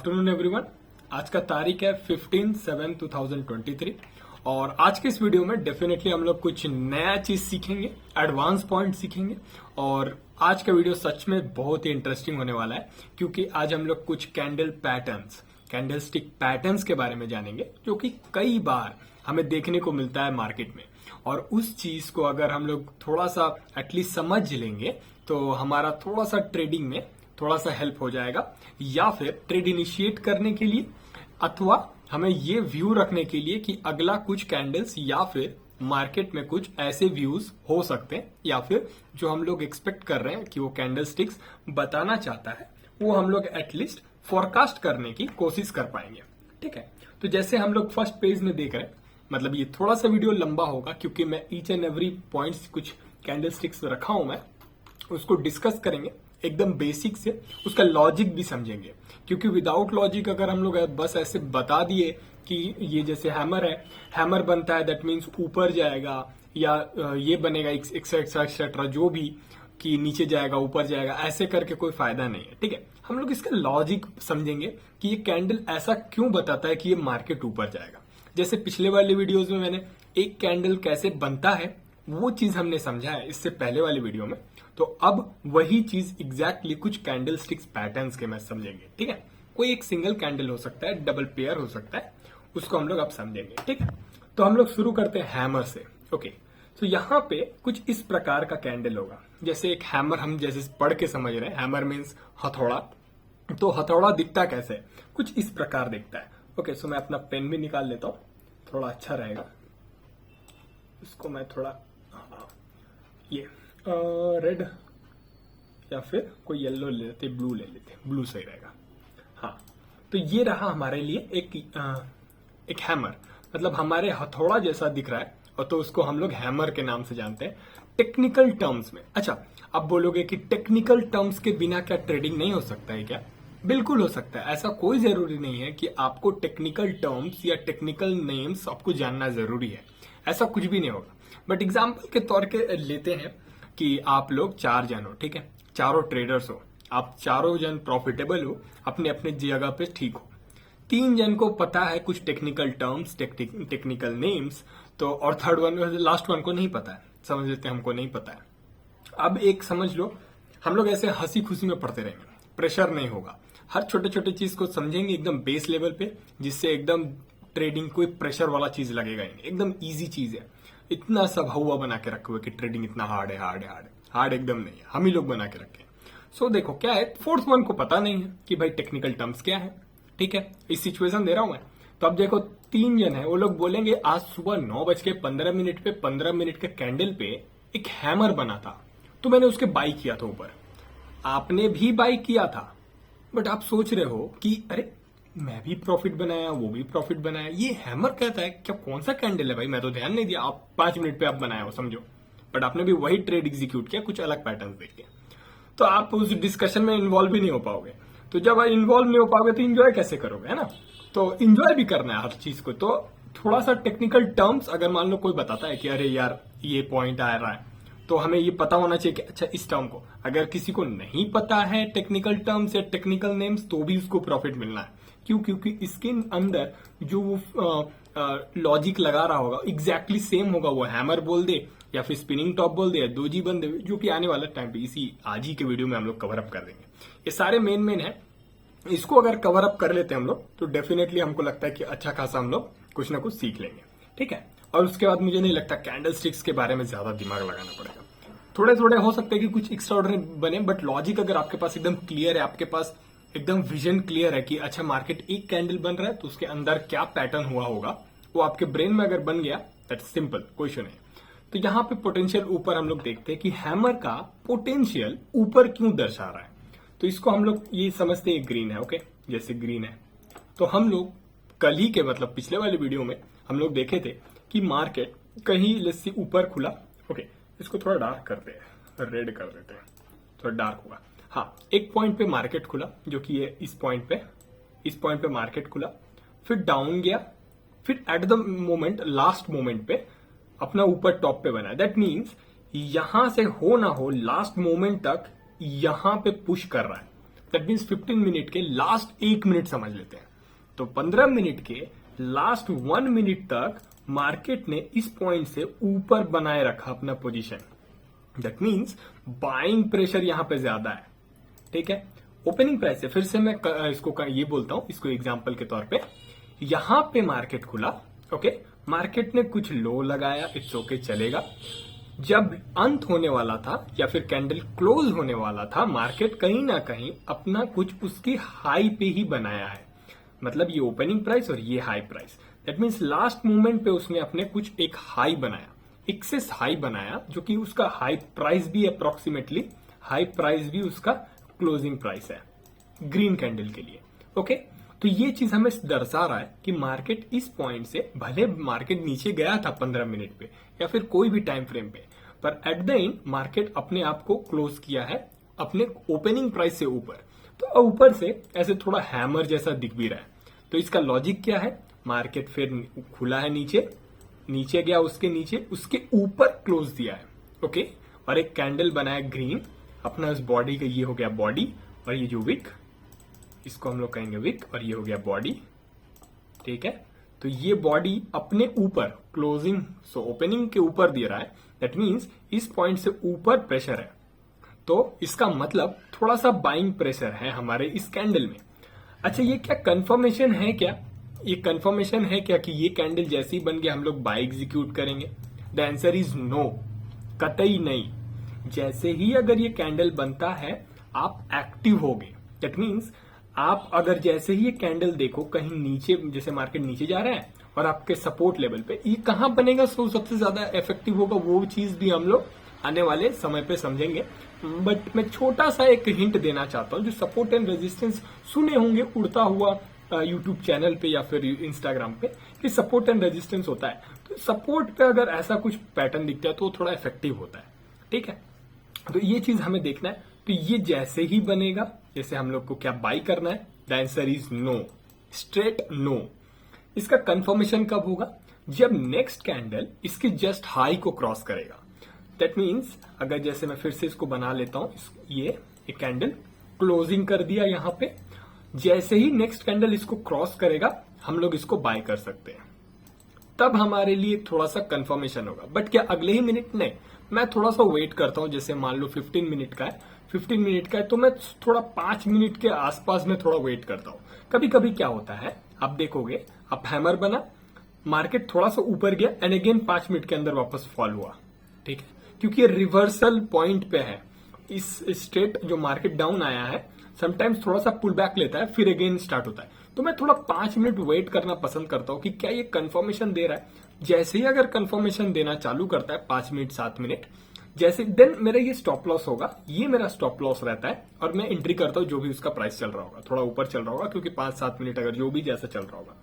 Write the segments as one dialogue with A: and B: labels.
A: Afternoon everyone. आज का तारीख है 15/7/2023 और आज के इस वीडियो में डेफिनेटली हम लोग कुछ नया चीज सीखेंगे, एडवांस पॉइंट सीखेंगे। और आज का वीडियो सच में बहुत ही इंटरेस्टिंग होने वाला है क्योंकि आज हम लोग कुछ candle patterns, candle stick patterns के बारे में जानेंगे जो कि कई बार हमें देखने को मिलता है मार्केट में। और उस चीज को अगर हम लोग थोड़ा सा एटलीस्ट समझ लेंगे तो हमारा थोड़ा सा ट्रेडिंग में थोड़ा सा हेल्प हो जाएगा, या फिर ट्रेड इनिशिएट करने के लिए, अथवा हमें ये व्यू रखने के लिए कि अगला कुछ कैंडल्स या फिर मार्केट में कुछ ऐसे व्यूज हो सकते हैं या फिर जो हम लोग एक्सपेक्ट कर रहे हैं कि वो कैंडल स्टिक्स बताना चाहता है वो हम लोग एटलीस्ट फोरकास्ट करने की कोशिश कर पाएंगे। ठीक है, तो जैसे हम लोग फर्स्ट पेज में देख रहे हैं, मतलब ये थोड़ा सा वीडियो लंबा होगा क्योंकि मैं ईच एंड एवरी पॉइंट्स कुछ कैंडल स्टिक्स रखा हूं, मैं उसको डिस्कस करेंगे एकदम बेसिक से, उसका लॉजिक भी समझेंगे। क्योंकि विदाउट लॉजिक अगर हम लोग बस ऐसे बता दिए कि ये जैसे हैमर है, हैमर बनता है दैट मीन्स ऊपर जाएगा या ये बनेगा एक्सेट्रा जो भी, कि नीचे जाएगा ऊपर जाएगा, ऐसे करके कोई फायदा नहीं है। ठीक है, हम लोग इसका लॉजिक समझेंगे कि ये कैंडल ऐसा क्यों बताता है कि ये मार्केट ऊपर जाएगा। जैसे पिछले वाले वीडियोज में मैंने एक कैंडल कैसे बनता है वो चीज हमने समझा है इससे पहले वाले वीडियो में, तो अब वही चीज एग्जैक्टली कुछ कैंडल स्टिक्स पैटर्न्स के में समझेंगे। ठीक है, कोई एक सिंगल कैंडल हो सकता है, डबल पेयर हो सकता है, उसको हम लोग अब समझेंगे। ठीक है, तो हम लोग शुरू करते हैं हैमर से। ओके, तो यहाँ पे कुछ इस प्रकार का कैंडल होगा। जैसे एक हैमर हम जैसे पढ़ के समझ रहे हैं, हैमर मीन्स हथौड़ा। तो हथौड़ा दिखता कैसे, कुछ इस प्रकार दिखता है। ओके, सो मैं अपना पेन भी निकाल लेता हूँ, थोड़ा अच्छा रहेगा। इसको मैं थोड़ा ये रेड या फिर कोई येलो ले लेते, ब्लू ले लेते, ब्लू सही रहेगा। हाँ, तो ये रहा हमारे लिए एक हैमर, मतलब हमारे हथौड़ा जैसा दिख रहा है, और तो उसको हम लोग हैमर के नाम से जानते हैं टेक्निकल टर्म्स में। अच्छा, अब बोलोगे कि टेक्निकल टर्म्स के बिना क्या ट्रेडिंग नहीं हो सकता है क्या? बिल्कुल हो सकता है। ऐसा कोई जरूरी नहीं है कि आपको टेक्निकल टर्म्स या टेक्निकल नेम्स आपको जानना जरूरी है, ऐसा कुछ भी नहीं होगा। बट एग्जाम्पल के तौर के लेते हैं कि आप लोग 4 जन हो, ठीक है, चारों ट्रेडर्स हो, आप चारों जन प्रॉफिटेबल हो, अपने अपने जगह पे ठीक हो। 3 जन को पता है कुछ टेक्निकल टर्म्स, टेक्निकल नेम्स, तो और थर्ड वन, लास्ट वन को नहीं पता है, समझ लेते हैं हमको नहीं पता है। अब एक समझ लो, हम लोग ऐसे हंसी खुशी में पढ़ते रहेंगे, प्रेशर नहीं होगा, हर छोटे छोटे चीज को समझेंगे एकदम बेस लेवल पे, जिससे एकदम ट्रेडिंग कोई प्रेशर वाला चीज लगेगा ही नहीं, एकदम इजी चीज है। इतना सब हवा बना के रखे हुए कि ट्रेडिंग इतना हार्ड है, हार्ड एकदम नहीं है, हम ही लोग बना के रखे हैं। सो देखो क्या है, फोर्थ वन को पता नहीं है कि भाई टेक्निकल टर्म्स क्या है। ठीक है, इस सिचुएशन दे रहा हूं मैं। तो अब देखो 3 जन है, वो लोग बोलेंगे आज सुबह 9:15 पे 15 मिनट के कैंडल पे एक हैमर बना था, तो मैंने उसके बाई किया था ऊपर। आपने भी बाई किया था, बट आप सोच रहे हो कि अरे मैं भी प्रॉफिट बनाया, वो भी प्रॉफिट बनाया, ये हैमर कहता है क्या, कौन सा कैंडल है भाई, मैं तो ध्यान नहीं दिया। आप 5 मिनट पे आप बनाया हो समझो, बट आपने भी वही ट्रेड एग्जीक्यूट किया, कुछ अलग पैटर्न देखे, तो आप उस डिस्कशन में इन्वॉल्व भी नहीं हो पाओगे। तो जब आप इन्वॉल्व नहीं हो पाओगे तो इंजॉय कैसे करोगे, है ना? तो इंजॉय भी करना है हर चीज को। तो थोड़ा सा टेक्निकल टर्म्स अगर मान लो कोई बताता है कि अरे यार ये पॉइंट आ रहा है, तो हमें ये पता होना चाहिए कि अच्छा इस टर्म को, अगर किसी को नहीं पता है टेक्निकल टर्म्स या टेक्निकल नेम्स, तो भी उसको प्रॉफिट मिलना है। क्यों? क्योंकि इसके अंदर जो वो लॉजिक लगा रहा होगा एग्जैक्टली सेम होगा, वो हैमर बोल दे या फिर स्पिनिंग टॉप बोल दे या दोजी बन दे, जो कि आने वाला टाइम पे इसी आज ही के वीडियो में हम लोग कवर अप कर देंगे। ये सारे मेन है, इसको अगर कवर अप कर लेते हैं हम लोग तो डेफिनेटली हमको लगता है कि अच्छा खासा हम लोग कुछ ना कुछ सीख लेंगे। ठीक है, और उसके बाद मुझे नहीं लगता कैंडल स्टिक्स के बारे में ज्यादा दिमाग लगाना पड़ेगा। थोड़े थोड़े हो सकते हैं कि कुछ एक्स्ट्राऑर्डिनरी बने, बट लॉजिक अगर आपके पास एकदम क्लियर है, आपके पास एकदम विजन क्लियर है कि अच्छा मार्केट एक कैंडल बन रहा है तो उसके अंदर क्या पैटर्न हुआ होगा, वो आपके ब्रेन में अगर बन गया, दैट्स सिंपल, कोई इशू नहीं। तो यहाँ पे पोटेंशियल ऊपर हम लोग देखते हैं कि हैमर का पोटेंशियल ऊपर क्यों दर्शा रहा है। तो इसको हम लोग ये समझते हैं ग्रीन है। ओके, जैसे ग्रीन है, तो हम लोग कल ही के मतलब पिछले वाले वीडियो में हम लोग देखे थे कि मार्केट कहीं लस्सी ऊपर खुला। ओके, इसको थोड़ा डार्क करते हैं, रेड कर देते हैं, थोड़ा डार्क होगा। हाँ, एक पॉइंट पे मार्केट खुला, जो कि ये इस पॉइंट पे मार्केट खुला, फिर डाउन गया, फिर at the moment, last moment पे अपना ऊपर टॉप पे बना। दैट मीन्स यहां से हो ना हो लास्ट मोमेंट तक यहां पे पुश कर रहा है। दैट मीन्स 15 मिनट के लास्ट 1 मिनट समझ लेते हैं। तो 15 मिनट के लास्ट 1 मिनट तक मार्केट ने इस पॉइंट से ऊपर बनाए रखा अपना position. That means buying pressure यहां पे ज्यादा है। ठीक है, ओपनिंग प्राइस है, फिर से मैं इसको ये बोलता हूं, इसको एग्जांपल के तौर पे, यहां पे मार्केट खुला, ओके, मार्केट ने कुछ लो लगाया, इट्स ओके, चलेगा। जब अंत होने वाला था या फिर कैंडल क्लोज होने वाला था, मार्केट कहीं ना कहीं अपना कुछ उसकी हाई पे ही बनाया है। मतलब ये ओपनिंग प्राइस और ये high price, that means last movement पे उसने अपने कुछ एक हाई बनाया, एक्सेस हाई बनाया, जो कि उसका हाई प्राइस भी अप्रोक्सीमेटली हाई प्राइस भी उसका क्लोजिंग प्राइस है ग्रीन कैंडल के लिए। ओके, तो ये चीज हमें दर्शा रहा है कि मार्केट इस पॉइंट से, भले मार्केट नीचे गया था 15 मिनट पे या फिर कोई भी टाइम फ्रेम पे, पर एट द एंड मार्केट अपने आप को क्लोज किया है अपने ओपनिंग प्राइस से ऊपर। तो ऊपर से ऐसे थोड़ा हैमर जैसा दिख भी रहा है। तो इसका लॉजिक क्या है, मार्केट फिर खुला है नीचे, नीचे गया, उसके नीचे उसके ऊपर क्लोज दिया है, ओके, और एक कैंडल बनाया ग्रीन अपना उस बॉडी का, ये हो गया बॉडी, और ये जो विक, इसको हम लोग कहेंगे विक, और ये हो गया बॉडी। ठीक है, तो ये बॉडी अपने ऊपर क्लोजिंग, सो ओपनिंग के ऊपर दे रहा है, दैट मीन्स इस पॉइंट से ऊपर प्रेशर है। तो इसका मतलब थोड़ा सा बाइंग प्रेशर है हमारे इस कैंडल में। अच्छा, ये क्या कंफर्मेशन है क्या, ये कंफर्मेशन है क्या कि ये कैंडल जैसे ही बन गया हम लोग बाय एग्जीक्यूट करेंगे? द आंसर इज नो, कतई नहीं। जैसे ही अगर ये कैंडल बनता है आप एक्टिव होगे, दैट मीन्स आप अगर जैसे ही ये कैंडल देखो कहीं नीचे, जैसे मार्केट नीचे जा रहा है और आपके सपोर्ट लेवल पे, ये कहां बनेगा सबसे ज्यादा इफेक्टिव होगा, वो चीज भी हम लोग आने वाले समय पे समझेंगे। बट मैं छोटा सा एक हिंट देना चाहता हूं, जो सपोर्ट एंड रेजिस्टेंस सुने होंगे उड़ता हुआ यूट्यूब चैनल पे या फिर इंस्टाग्राम पे कि सपोर्ट एंड रेजिस्टेंस होता है, तो सपोर्ट पे अगर ऐसा कुछ पैटर्न दिखता है तो थोड़ा इफेक्टिव होता है। ठीक है, तो ये चीज हमें देखना है। तो ये जैसे ही बनेगा, जैसे हम लोग को क्या बाई करना है, the answer is no, straight no. इसका कंफर्मेशन कब होगा, जब नेक्स्ट कैंडल इसके जस्ट हाई को क्रॉस करेगा। दैट मीन्स अगर जैसे मैं फिर से इसको बना लेता हूं, ये एक कैंडल क्लोजिंग कर दिया यहां पे, जैसे ही नेक्स्ट कैंडल इसको क्रॉस करेगा हम लोग इसको बाय कर सकते हैं, तब हमारे लिए थोड़ा सा कंफर्मेशन होगा। बट क्या अगले ही मिनट? नहीं, मैं थोड़ा सा वेट करता हूं। जैसे मान लो 15 मिनट का है, 15 मिनट का है, तो मैं थोड़ा 5 मिनट के आसपास में थोड़ा वेट करता हूं। कभी कभी क्या होता है, आप देखोगे, अब हैमर बना, मार्केट थोड़ा सा ऊपर गया एंड अगेन 5 मिनट के अंदर वापस फॉल हुआ। ठीक है, क्योंकि ये रिवर्सल पॉइंट पे है। इस स्टेट जो मार्केट डाउन आया है समटाइम्स थोड़ा सा पुल बैक लेता है, फिर अगेन स्टार्ट होता है। तो मैं थोड़ा 5 मिनट वेट करना पसंद करता हूं कि क्या ये कंफर्मेशन दे रहा है। जैसे ही अगर कंफर्मेशन देना चालू करता है 5 मिनट 7 मिनट, जैसे देन मेरा ये स्टॉप लॉस होगा, ये मेरा स्टॉप लॉस रहता है और मैं एंट्री करता हूं जो भी उसका प्राइस चल रहा होगा, थोड़ा ऊपर चल रहा होगा, क्योंकि 5-7 मिनट अगर जो भी जैसा चल रहा होगा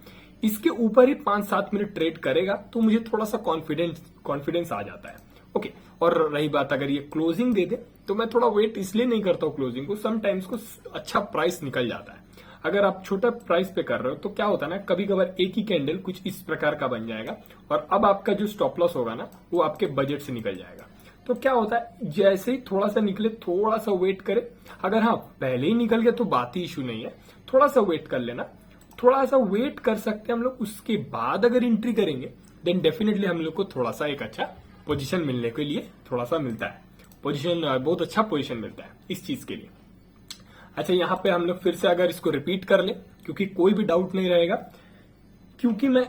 A: इसके ऊपर ही 5-7 मिनट ट्रेड करेगा तो मुझे थोड़ा सा कॉन्फिडेंस आ जाता है। ओके, और रही बात अगर ये क्लोजिंग दे दे तो मैं थोड़ा वेट इसलिए नहीं करता हूं क्लोजिंग को, समटाइम्स को अच्छा प्राइस निकल जाता है। अगर आप छोटा प्राइस पे कर रहे हो तो क्या होता है ना, कभी कभार एक ही कैंडल कुछ इस प्रकार का बन जाएगा और अब आपका जो स्टॉप लॉस होगा ना वो आपके बजट से निकल जाएगा। तो क्या होता है, जैसे ही थोड़ा सा निकले थोड़ा सा वेट करे। अगर हाँ पहले ही निकल गया तो बात ही इशू नहीं है, थोड़ा सा वेट कर लेना, थोड़ा सा वेट कर सकते हैं हम लोग। उसके बाद अगर एंट्री करेंगे देन डेफिनेटली हम लोग को थोड़ा सा एक अच्छा पोजीशन मिलने के लिए थोड़ा सा मिलता है, पोजीशन बहुत अच्छा पोजीशन मिलता है इस चीज के लिए। अच्छा, यहां पे हम लोग फिर से अगर इसको रिपीट कर ले, क्योंकि कोई भी डाउट नहीं रहेगा, क्योंकि मैं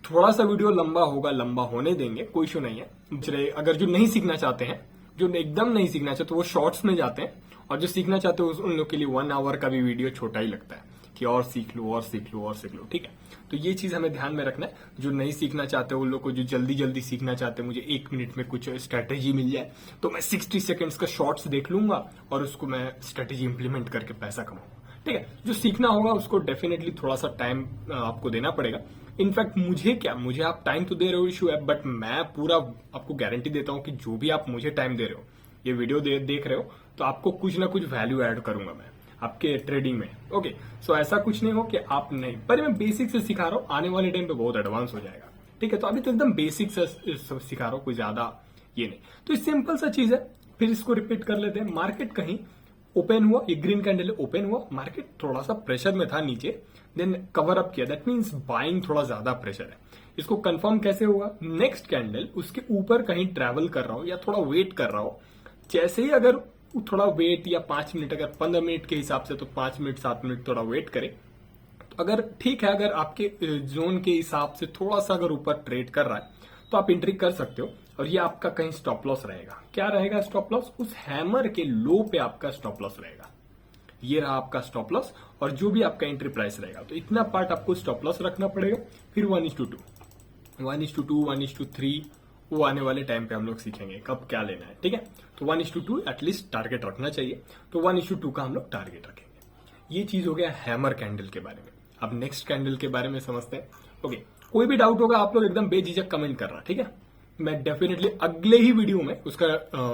A: थोड़ा सा वीडियो लंबा होगा, लंबा होने देंगे, कोई इशू नहीं है। अगर जो नहीं सीखना चाहते हैं, जो एकदम नहीं सीखना चाहते, तो वो शॉर्ट्स में जाते हैं, और जो सीखना चाहते हैं उन लोग के लिए 1 आवर का भी वीडियो छोटा ही लगता है कि और सीख लो और सीख लो और सीख लो। ठीक है, तो ये चीज हमें ध्यान में रखना है। जो नहीं सीखना चाहते उन लोग को, जो जल्दी जल्दी सीखना चाहते हैं, मुझे 1 मिनट में कुछ स्ट्रेटेजी मिल जाए तो मैं 60 सेकंड्स का शॉर्ट्स देख लूंगा और उसको मैं स्ट्रेटेजी इंप्लीमेंट करके पैसा कमाऊंगा। ठीक है, जो सीखना होगा उसको डेफिनेटली थोड़ा सा टाइम आपको देना पड़ेगा। इनफैक्ट मुझे आप टाइम तो दे रहे हो, इशू है, बट मैं पूरा आपको गारंटी देता हूं कि जो भी आप मुझे टाइम दे रहे हो, ये वीडियो देख रहे हो, तो आपको कुछ ना कुछ वैल्यू ऐड करूंगा मैं आपके ट्रेडिंग में। ओके, सो ऐसा कुछ नहीं हो कि आप नहीं, पर मैं बेसिक से सिखा रहा हूं, आने वाले टाइम पे बहुत एडवांस हो जाएगा। ठीक है, तो अभी तो एकदम बेसिक से सिखा रहा हूं, कोई ज्यादा ये नहीं। तो सिंपल सा चीज है, फिर इसको रिपीट कर लेते हैं। मार्केट कहीं ओपन हुआ, ये ग्रीन कैंडल ओपन हुआ, मार्केट थोड़ा सा प्रेशर में था नीचे, देन कवर अप किया, दैट मींस बाइंग थोड़ा ज्यादा प्रेशर है। इसको कंफर्म कैसे होगा? नेक्स्ट कैंडल उसके ऊपर कहीं ट्रैवल कर रहा हो या थोड़ा वेट कर रहा हो, जैसे ही अगर थोड़ा वेट या 5 मिनट, अगर 15 मिनट के हिसाब से तो 5 मिनट 7 मिनट थोड़ा वेट करे, तो अगर ठीक है, अगर आपके जोन के हिसाब से थोड़ा सा अगर ऊपर ट्रेड कर रहा है तो आप एंट्री कर सकते हो। और ये आपका कहीं स्टॉप लॉस रहेगा। क्या रहेगा स्टॉप लॉस? उस हैमर के लो पे आपका स्टॉप लॉस रहेगा। ये रहा आपका स्टॉप लॉस, और जो भी आपका एंट्री प्राइस रहेगा, तो इतना पार्ट आपको स्टॉप लॉस रखना पड़ेगा। फिर 1:2, 1:2, 1:3 वो आने वाले टाइम पे हम लोग सीखेंगे कब क्या लेना है, ठीक है। तो 1:2 एटलीस्ट टारगेट रखना चाहिए, तो 1:2 का हम लोग टारगेट रखेंगे। ये चीज हो गया हैमर कैंडल के बारे में। अब नेक्स्ट कैंडल के बारे में समझते हैं। ओके, कोई भी डाउट होगा आप लोग एकदम बेझिझक कमेंट करना, ठीक है। मैं डेफिनेटली अगले ही वीडियो में उसका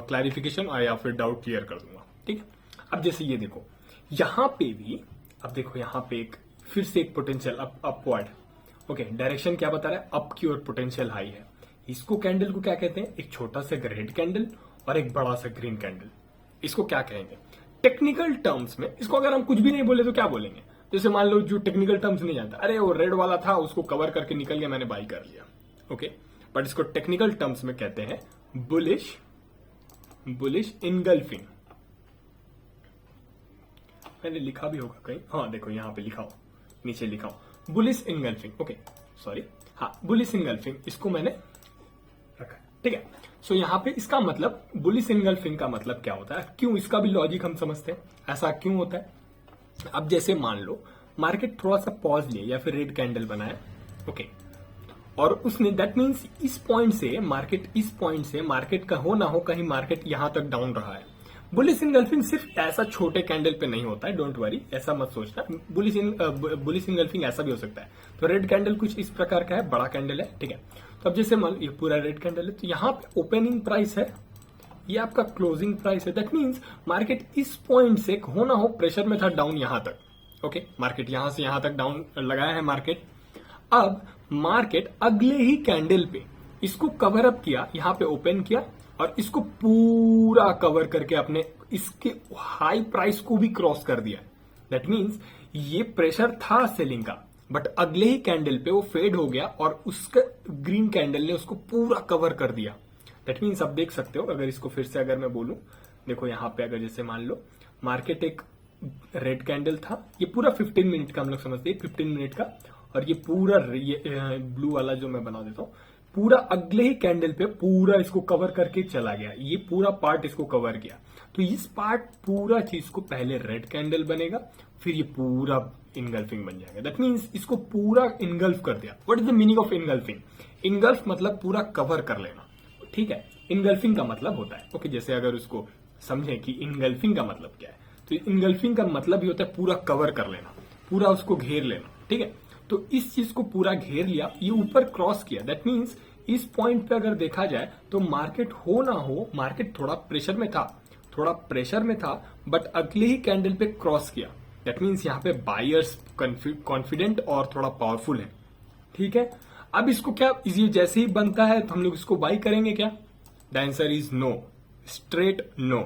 A: क्लैरिफिकेशन या फिर डाउट क्लियर कर दूंगा, ठीक है। अब जैसे ये देखो, यहां पे भी अब देखो, यहां पे एक फिर से एक पोटेंशियल अपवर्ड। ओके, डायरेक्शन क्या बता रहा है? अप की ओर पोटेंशियल हाई है। इसको कैंडल को क्या कहते हैं? एक छोटा सा रेड कैंडल और एक बड़ा सा ग्रीन कैंडल। इसको क्या कहेंगे टेक्निकल टर्म्स में? इसको अगर हम कुछ भी नहीं बोले तो क्या बोलेंगे? जैसे मान लो जो टेक्निकल टर्म्स नहीं जानता, अरे वो रेड वाला था, उसको कवर करके निकल गया, मैंने बाई कर लिया। ओके, बट इसको टेक्निकल टर्म्स में कहते हैं बुलिश इनगल्फिंग। मैंने लिखा भी होगा कहीं, हाँ देखो यहां पे लिखा हो, नीचे लिखा हो बुलिश इनगल्फिंग। ओके सॉरी, हाँ बुलिश इनगल्फिंग, इसको मैंने रखा, ठीक है। सो यहाँ पे इसका मतलब बुलिश इनगल्फिंग का मतलब क्या होता है, क्यों, इसका भी लॉजिक हम समझते हैं ऐसा क्यों होता है। अब जैसे मान लो मार्केट थोड़ा सा पॉज लिया या फिर रेड कैंडल बनाया, ओके, और उसने दैट मीन्स इस पॉइंट से मार्केट का हो ना हो कहीं मार्केट यहां तक डाउन रहा है। बुलिश इनगल्फिंग सिर्फ ऐसा छोटे कैंडल पे नहीं होता है, डोंट वरी, ऐसा मत सोचना। बुलिश इनगल्फिंग ऐसा भी हो सकता है। तो रेड कैंडल कुछ इस प्रकार का है, बड़ा कैंडल है, ठीक है। तो अब जैसे मान ये पूरा रेड कैंडल है, तो यहाँ पे ओपनिंग प्राइस है, ये आपका क्लोजिंग प्राइस है। दैट मीन्स मार्केट इस पॉइंट से हो ना हो प्रेशर में था डाउन यहां तक। ओके, मार्केट यहां से यहां तक डाउन लगाया है मार्केट। अब मार्केट अगले ही कैंडल पे इसको कवर अप किया, यहां पे ओपन किया और इसको पूरा कवर करके अपने इसके हाई प्राइस को भी क्रॉस कर दिया। दैट मीन्स ये प्रेशर था सेलिंग का, बट अगले ही कैंडल पे वो फेड हो गया और उसका ग्रीन कैंडल ने उसको पूरा कवर कर दिया। दैट मीन्स आप देख सकते हो, अगर इसको फिर से अगर मैं बोलूं, देखो यहां पे अगर जैसे मान लो मार्केट एक रेड कैंडल था, ये पूरा 15 मिनट का हम लोग समझते हैं, 15 मिनट का, और ये पूरा ये ब्लू वाला जो मैं बना देता हूं, पूरा अगले ही कैंडल पे पूरा इसको कवर करके चला गया, ये पूरा पार्ट इसको कवर किया। तो इस पार्ट पूरा चीज को पहले रेड कैंडल बनेगा, फिर ये पूरा इनगल्फिंग बन जाएगा। दैट मीन्स इसको पूरा इनगल्फ कर दिया। What is the meaning of engulfing? Engulf मतलब पूरा कवर कर लेना, ठीक है। इनगल्फिंग का मतलब होता है, ओके, जैसे अगर उसको समझें कि इनगल्फिंग का मतलब क्या है, तो इनगल्फिंग का मतलब ही होता है पूरा कवर कर लेना, पूरा उसको घेर लेना, ठीक है। तो इस चीज को पूरा घेर लिया, ये ऊपर क्रॉस किया। दैट मीन्स इस पॉइंट पे अगर देखा जाए तो मार्केट हो ना हो, मार्केट थोड़ा प्रेशर में था, बट अगले ही कैंडल पे क्रॉस किया। दैट मीन्स यहाँ पे बायर्स कॉन्फिडेंट और थोड़ा पावरफुल है, ठीक है। अब इसको क्या, ये जैसे ही बनता है तो हम लोग इसको बाई करेंगे क्या? The answer is no, straight no,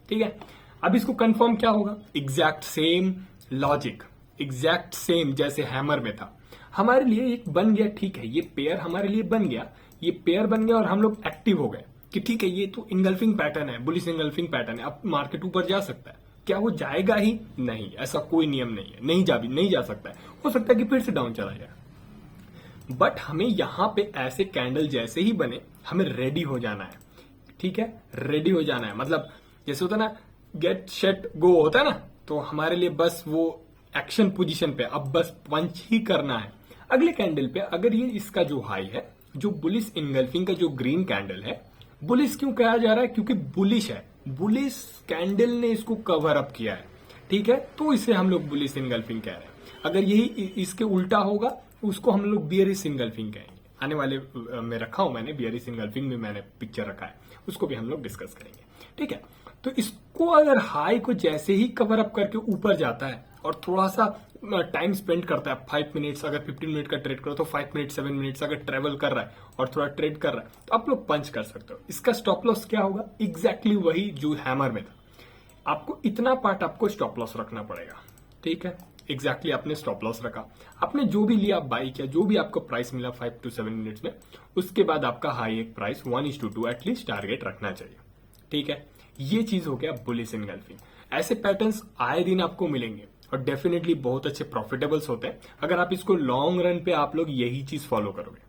A: ठीक है। अब इसको कंफर्म क्या होगा? Exact same logic, exact same जैसे हैमर में था। हमारे लिए एक बन गया, ठीक है, ये पेयर हमारे लिए बन गया, ये पेयर बन गया और हम लोग एक्टिव हो गए कि ठीक है ये तो इनगल्फिंग पैटर्न है, बुलिश इनगल्फिंग पैटर्न है, अब मार्केट ऊपर जा सकता है। क्या वो जाएगा ही? नहीं, ऐसा कोई नियम नहीं है, नहीं जा सकता है, हो सकता है कि फिर से डाउन चला जाए। बट हमें यहां पे ऐसे कैंडल जैसे ही बने हमें रेडी हो जाना है, ठीक है, रेडी हो जाना है। मतलब जैसे होता है ना, गेट सेट गो होता है ना, तो हमारे लिए बस वो एक्शन पोजीशन पे अब बस पंच ही करना है। अगले कैंडल पे अगर ये इसका जो हाई है, जो बुलिश इनगल्फिंग का जो ग्रीन कैंडल है, बुलिश क्यों कहा जा रहा है? क्योंकि बुलिश है, बुलिश कैंडल ने इसको कवर अप किया है, ठीक है, तो इसे हम लोग बुलिश इनगल्फिंग कह रहे हैं। अगर यही इसके उल्टा होगा उसको हम लोग बियरिश इनगल्फिंग कहेंगे। आने वाले में रखा हूं मैंने, बियरिश इनगल्फिंग में मैंने पिक्चर रखा है, उसको भी हम लोग डिस्कस करेंगे, ठीक है। तो इसको अगर हाई को जैसे ही कवर अप करके ऊपर जाता है और थोड़ा सा टाइम स्पेंड करता है, 5 मिनट्स, अगर 15 मिनट का ट्रेड करो तो 5 मिनट 7 मिनट्स अगर ट्रेवल कर रहा है और थोड़ा ट्रेड कर रहा है, तो आप लोग पंच कर सकते हो। इसका स्टॉप लॉस क्या होगा? एग्जैक्टली वही जो हैमर में था, आपको इतना पार्ट आपको स्टॉप लॉस रखना पड़ेगा, ठीक है। एग्जैक्टली आपने स्टॉप लॉस रखा, आपने जो भी लिया बाई किया, जो भी आपको प्राइस मिला 5 to 7 मिनट्स में, उसके बाद आपका हाई एक प्राइस 1:2 एटलीस्ट टारगेट रखना चाहिए, ठीक है। ये चीज हो गया बुलिश एनगल्फिंग। ऐसे पैटर्न्स आए दिन आपको मिलेंगे और डेफिनेटली बहुत अच्छे प्रॉफिटेबल्स होते हैं अगर आप इसको लॉन्ग रन पे आप लोग यही चीज फॉलो करोगे।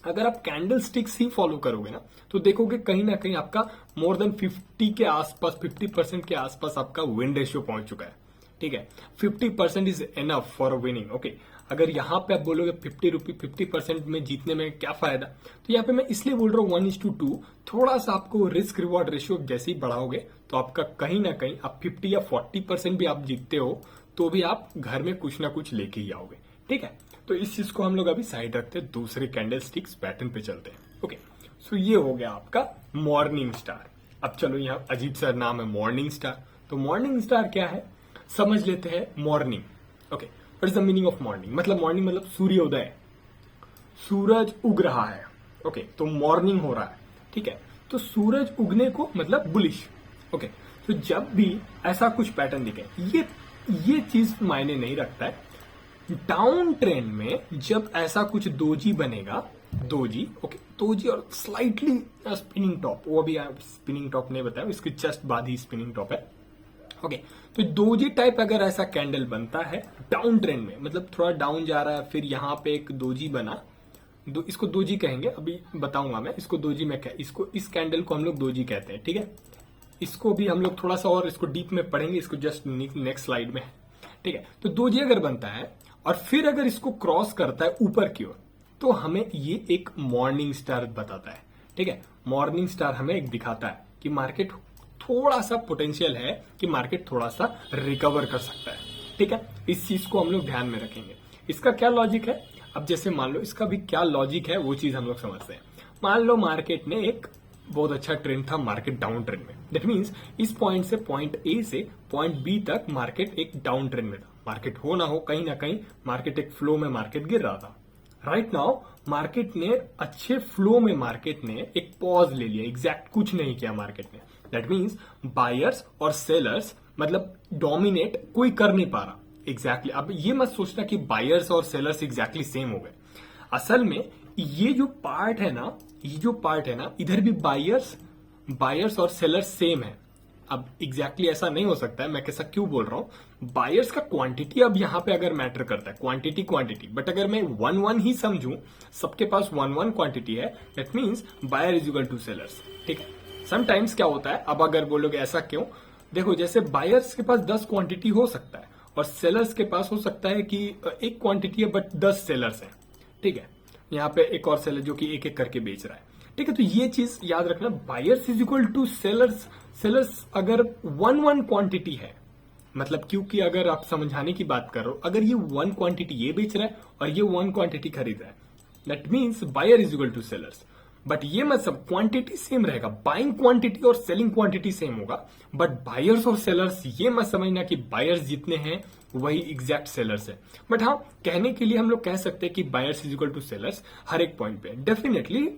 A: अगर आप कैंडल स्टिक्स ही फॉलो करोगे ना तो देखोगे कहीं ना कहीं आपका मोर देन 50 के आसपास, 50% के आसपास आपका विन रेशियो पहुंच चुका है, ठीक है। 50% is enough for winning, okay. अगर यहां पे आप बोलोगे 50% में जीतने में क्या फायदा, तो यहाँ पे मैं इसलिए बोल रहा हूँ 1:2, थोड़ा सा आपको रिस्क रिवॉर्ड रेशियो जैसे ही बढ़ाओगे तो आपका कहीं ना कहीं आप 50 या 40% भी आप जीतते हो तो भी आप घर में कुछ ना कुछ लेके ही आओगे, ठीक है। तो इस चीज को हम लोग अभी साइड रखते हैं, दूसरे कैंडल स्टिक्स पैटर्न पे चलते हैं, ओके। सो ये हो गया आपका मॉर्निंग स्टार। अब चलो यहाँ अजीब सा नाम है मॉर्निंग स्टार, तो मॉर्निंग स्टार क्या है समझ लेते हैं। Morning, okay, what is the meaning of morning? मतलब मॉर्निंग मतलब सूर्योदय, सूरज उग रहा है, ओके, तो मॉर्निंग हो रहा है, ठीक है। तो सूरज उगने को मतलब बुलिश, ओके। तो जब भी ऐसा कुछ पैटर्न दिखे, ये चीज मायने नहीं रखता है। डाउन ट्रेंड में जब ऐसा कुछ दोजी बनेगा, दोजी, ओके, दोजी और स्लाइटली स्पिनिंग टॉप, वो अभी स्पिनिंग टॉप नहीं बताया, इसके जस्ट बाद ही स्पिनिंग टॉप है, ओके। तो दोजी टाइप अगर ऐसा कैंडल बनता है डाउन ट्रेंड में, मतलब थोड़ा डाउन जा रहा है, फिर यहां पे एक दोजी बना, इसको दोजी कहेंगे, अभी बताऊंगा मैं इसको दोजी में क्या, इसको इस कैंडल को हम लोग दोजी कहते हैं, ठीक है। इसको भी हम लोग थोड़ा सा और इसको डीप में पढ़ेंगे, इसको जस्ट नेक्स्ट स्लाइड में, ठीक है। तो दोजी अगर बनता है और फिर अगर इसको क्रॉस करता है ऊपर की ओर, तो हमें ये एक मॉर्निंग स्टार बताता है, ठीक है। मॉर्निंग स्टार हमें एक दिखाता है कि मार्केट थोड़ा सा पोटेंशियल है, कि मार्केट थोड़ा सा रिकवर कर सकता है, ठीक है। इस चीज को हम लोग ध्यान में रखेंगे। इसका क्या लॉजिक है, अब जैसे मान लो इसका भी क्या लॉजिक है वो चीज हम लोग समझते हैं। मान लो मार्केट ने एक बहुत अच्छा ट्रेंड था, मार्केट डाउन ट्रेंड में, दैट मीन्स इस पॉइंट से पॉइंट ए से पॉइंट बी तक मार्केट एक डाउन ट्रेंड में था। मार्केट हो ना हो कहीं ना कहीं मार्केट एक फ्लो में मार्केट गिर रहा था। राइट नाउ मार्केट ने अच्छे फ्लो में मार्केट ने एक पॉज ले लिया, एग्जैक्ट कुछ नहीं किया मार्केट ने, दैट मीन्स बायर्स और सेलर्स मतलब डोमिनेट कोई कर नहीं पा रहा, एग्जैक्टली। अब ये मत सोचना कि बायर्स और सेलर्स एग्जैक्टली सेम हो गए। असल में ये जो पार्ट है ना, इधर भी बायर्स और सेलर्स सेम है। अब एग्जैक्टली ऐसा नहीं हो सकता है, मैं कैसा क्यों बोल रहा हूं, बायर्स का क्वांटिटी अब यहां पे अगर मैटर करता है, क्वांटिटी, बट अगर मैं 1-1 ही समझूं, सबके पास 1-1 क्वांटिटी है, that means buyer is equal to sellers, ठीक है। समटाइम्स क्या होता है, अब अगर बोलोगे ऐसा क्यों, देखो जैसे बायर्स के पास 10 क्वांटिटी हो सकता है और सेलर्स के पास हो सकता है कि एक क्वांटिटी है बट 10 सेलर्स है, ठीक है। यहाँ पे एक और सेलर जो कि एक एक करके बेच रहा है, ठीक है। तो ये चीज याद रखना, buyers is equal to sellers अगर 1-1 क्वांटिटी है, मतलब क्योंकि अगर आप समझाने की बात करो, अगर ये 1 क्वांटिटी ये बेच रहा है और ये 1 क्वांटिटी खरीद रहा है, that means buyer is equal to sellers. But ये मतलब क्वांटिटी सेम रहेगा, बाइंग क्वांटिटी और सेलिंग क्वांटिटी सेम होगा, बट बायर्स और सेलर्स ये मत समझना कि बायर्स जितने हैं वही एग्जैक्ट सेलर्स है। बट हाँ, कहने के लिए हम लोग कह सकते हैं कि buyers is equal to sellers हर एक पॉइंट पे, डेफिनेटली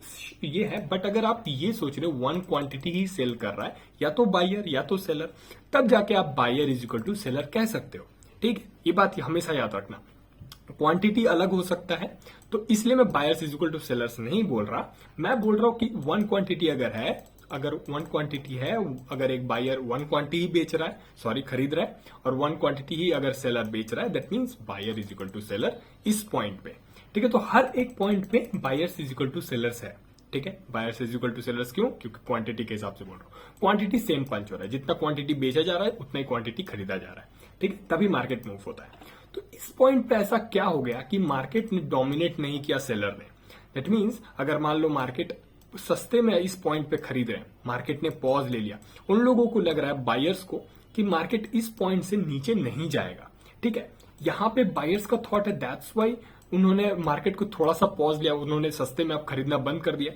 A: ये है। बट अगर आप ये सोच रहे हो 1 क्वांटिटी ही सेल कर रहा है, या तो बायर या तो सेलर, तब जाके आप buyer is equal to seller कह सकते हो, ठीक है। ये बात हमेशा याद रखना, क्वांटिटी अलग हो सकता है, तो इसलिए मैं buyers is equal to sellers नहीं बोल रहा। मैं बोल रहा हूं कि 1 क्वांटिटी अगर 1 क्वांटिटी है, अगर एक बायर 1 क्वांटिटी ही बेच रहा है, सॉरी खरीद रहा है, और 1 क्वांटिटी ही अगर सेलर बेच रहा है, that means buyer is equal to seller इस पॉइंट पे, ठीक है। तो हर एक पॉइंट पे buyers is equal to sellers है, ठीक है। Buyers is equal to sellers क्यों? क्योंकि क्वांटिटी के हिसाब से बोल रहा हूँ, क्वांटिटी सेम पंच हो रहा है, जितना क्वांटिटी बेचा जा रहा है उतना ही क्वांटिटी खरीदा जा रहा है, ठीक है, तभी मार्केट मूव होता है। तो इस पॉइंट पे ऐसा क्या हो गया कि मार्केट ने डोमिनेट नहीं किया सेलर ने, दैट मीन्स अगर मान लो मार्केट सस्ते में इस पॉइंट पे खरीद रहे हैं, मार्केट ने पॉज ले लिया, उन लोगों को लग रहा है बायर्स को कि मार्केट इस पॉइंट से नीचे नहीं जाएगा, ठीक है। यहां पे बायर्स का थॉट है, दैट्स वाई उन्होंने मार्केट को थोड़ा सा पॉज लिया, उन्होंने सस्ते में अब खरीदना बंद कर दिया।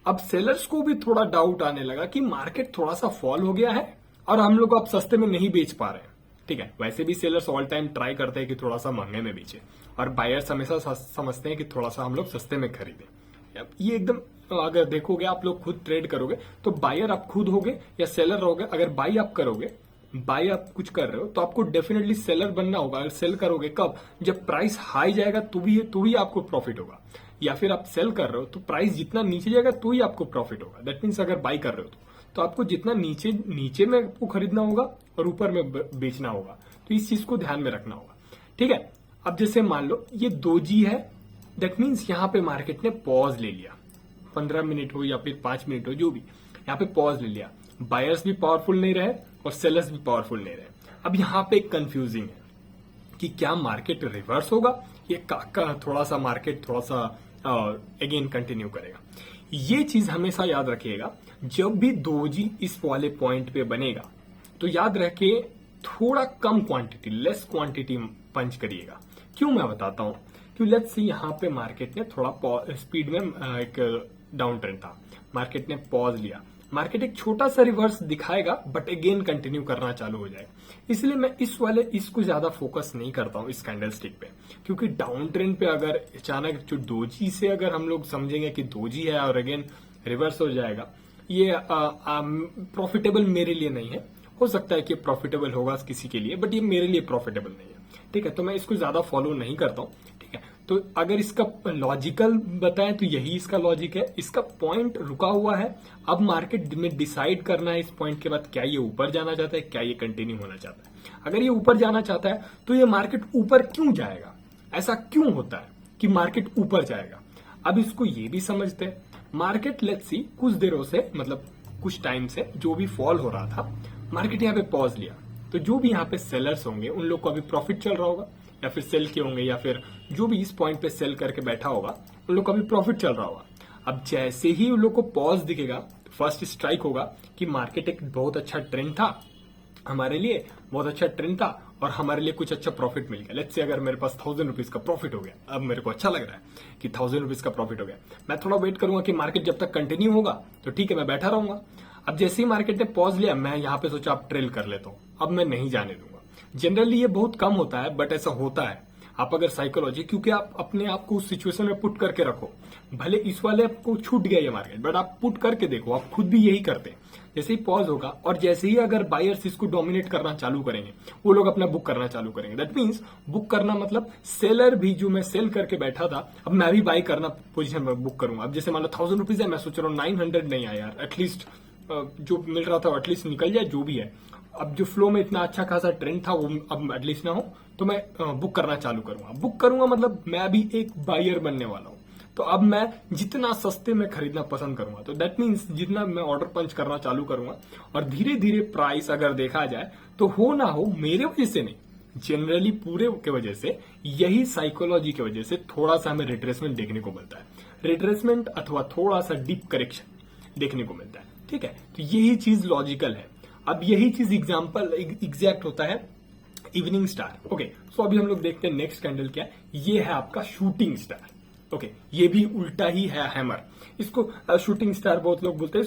A: अब सेलर्स को भी थोड़ा डाउट आने लगा कि मार्केट थोड़ा सा फॉल हो गया है और हम लोग अब सस्ते में नहीं बेच पा रहे हैं, ठीक है। वैसे भी सेलर्स ऑल टाइम ट्राई करते हैं कि थोड़ा सा महंगे में बेचे, और बायर्स हमेशा समझते हैं कि थोड़ा सा हम लोग सस्ते में खरीदें। ये एकदम, अगर देखोगे आप लोग खुद ट्रेड करोगे तो बायर आप खुद होगे या सेलर रहोगे, अगर बाई आप करोगे बाय आप कुछ कर रहे हो तो आपको डेफिनेटली सेलर बनना होगा। अगर सेल करोगे कब, जब प्राइस हाई जाएगा तो भी आपको प्रॉफिट होगा, या फिर आप सेल कर रहे हो तो प्राइस जितना नीचे जाएगा तो ही आपको प्रॉफिट होगा। दैट मीन्स अगर बाय कर रहे हो तो आपको जितना नीचे में आपको खरीदना होगा और ऊपर में बेचना होगा, तो इस चीज को ध्यान में रखना होगा। ठीक है, अब जैसे मान लो ये दोजी है, दैट मीन्स यहाँ पे मार्केट ने पॉज ले लिया, 15 मिनट हो या फिर 5 मिनट हो, जो भी यहाँ पे पॉज ले लिया। बायर्स भी पावरफुल नहीं रहे और सेलर्स भी पावरफुल नहीं रहे। अब यहाँ पे कंफ्यूजिंग है कि क्या मार्केट रिवर्स होगा या थोड़ा सा मार्केट थोड़ा सा अगेन कंटिन्यू करेगा। ये चीज हमेशा याद रखिएगा, जब भी दोजी इस वाले पॉइंट पे बनेगा तो याद रखे थोड़ा कम क्वांटिटी, लेस क्वांटिटी पंच करिएगा। क्यों, मैं बताता हूं। क्यों, लेट्स सी यहाँ पे मार्केट ने थोड़ा स्पीड में एक डाउन ट्रेंड था, मार्केट ने पॉज लिया, मार्केट एक छोटा सा रिवर्स दिखाएगा बट अगेन कंटिन्यू करना चालू हो जाएगा। इसलिए मैं इसको ज्यादा फोकस नहीं करता हूं इस कैंडलस्टिक पे, क्योंकि डाउन ट्रेंड पे अगर अचानक जो दोजी से अगर हम लोग समझेंगे कि दोजी है और अगेन रिवर्स हो जाएगा, ये प्रॉफिटेबल मेरे लिए नहीं है। हो सकता है कि प्रॉफिटेबल होगा किसी के लिए, बट ये मेरे लिए प्रॉफिटेबल नहीं है। ठीक है, तो मैं इसको ज्यादा फॉलो नहीं करता हूँ। ठीक है, तो अगर इसका लॉजिकल बताएं तो यही इसका लॉजिक है। इसका पॉइंट रुका हुआ है, अब मार्केट में डिसाइड करना है इस पॉइंट के बाद क्या ये ऊपर जाना चाहता है, क्या ये कंटिन्यू होना चाहता है। अगर ये ऊपर जाना चाहता है तो ये मार्केट ऊपर क्यों जाएगा, ऐसा क्यों होता है कि मार्केट ऊपर जाएगा। अब इसको ये भी समझते हैं। मार्केट लेट्स सी कुछ देरों से, मतलब कुछ टाइम से जो भी फॉल हो रहा था, मार्केट यहाँ पे पॉज लिया, तो जो भी यहाँ पे सेलर्स होंगे उन लोग को अभी प्रॉफिट चल रहा होगा, या फिर सेल किए होंगे, या फिर जो भी इस पॉइंट पे सेल करके बैठा होगा उन लोग को अभी प्रॉफिट चल रहा होगा। अब जैसे ही उन लोग को पॉज दिखेगा, फर्स्ट स्ट्राइक होगा कि मार्केट एक बहुत अच्छा ट्रेंड था हमारे लिए, बहुत अच्छा ट्रेंड था और हमारे लिए कुछ अच्छा प्रॉफिट मिल गया। लेट्स से अगर मेरे पास 1000 रुपीज का प्रॉफिट हो गया, अब मेरे को अच्छा लग रहा है कि 1000 रुपीज का प्रॉफिट हो गया, मैं थोड़ा वेट करूंगा कि मार्केट जब तक कंटिन्यू होगा तो ठीक है, मैं बैठा रहूंगा। अब जैसे ही मार्केट ने पॉज लिया, मैं यहाँ पे सोचा अब ट्रेल कर लेता हूँ, अब मैं नहीं जाने दूंगा। जनरली ये बहुत कम होता है, बट ऐसा होता है। आप अगर साइकोलॉजी, क्योंकि आप अपने आप को उस सिचुएशन में पुट करके रखो, भले इस वाले आपको छूट गया ये मार्केट, बट आप पुट करके देखो, आप खुद भी यही करते हैं। जैसे ही पॉज होगा और जैसे ही अगर बायर्स इसको डोमिनेट करना चालू करेंगे, वो लोग अपना बुक करना चालू करेंगे। दैट मीन्स बुक करना मतलब सेलर भी, जो मैं सेल करके बैठा था, अब मैं भी बाय करना पोजीशन में बुक करूंगा। अब जैसे मान लो 1000 रुपीज है, मैं सोच रहा हूँ 900 नहीं आया यार, एटलीस्ट जो मिल रहा था एटलीस्ट निकल जाए, जो भी है। अब जो फ्लो में इतना अच्छा खासा ट्रेंड था वो अब एटलीस्ट ना हो, तो मैं बुक करना चालू करूंगा। बुक करूंगा मतलब मैं भी एक बायर बनने वाला हूं, तो अब मैं जितना सस्ते में खरीदना पसंद करूंगा, तो दैट मीन्स जितना मैं ऑर्डर पंच करना चालू करूंगा, और धीरे धीरे प्राइस अगर देखा जाए तो हो ना हो मेरे वजह से नहीं, जनरली पूरे के वजह से, यही साइकोलॉजी की वजह से थोड़ा सा हमें रिट्रेसमेंट देखने को मिलता है। रिट्रेसमेंट अथवा थोड़ा सा डीप करेक्शन देखने को मिलता है। ठीक है, तो यही चीज लॉजिकल है। अब यही चीज एग्जाम्पल एग्जैक्ट होता है इवनिंग स्टार। ओके, सो अभी हम लोग देखते हैं नेक्स्ट कैंडल क्या है। ये है आपका शूटिंग स्टार। ओके, ये भी उल्टा ही है हैमर। इसको शूटिंग स्टार बहुत लोग बोलते हैं,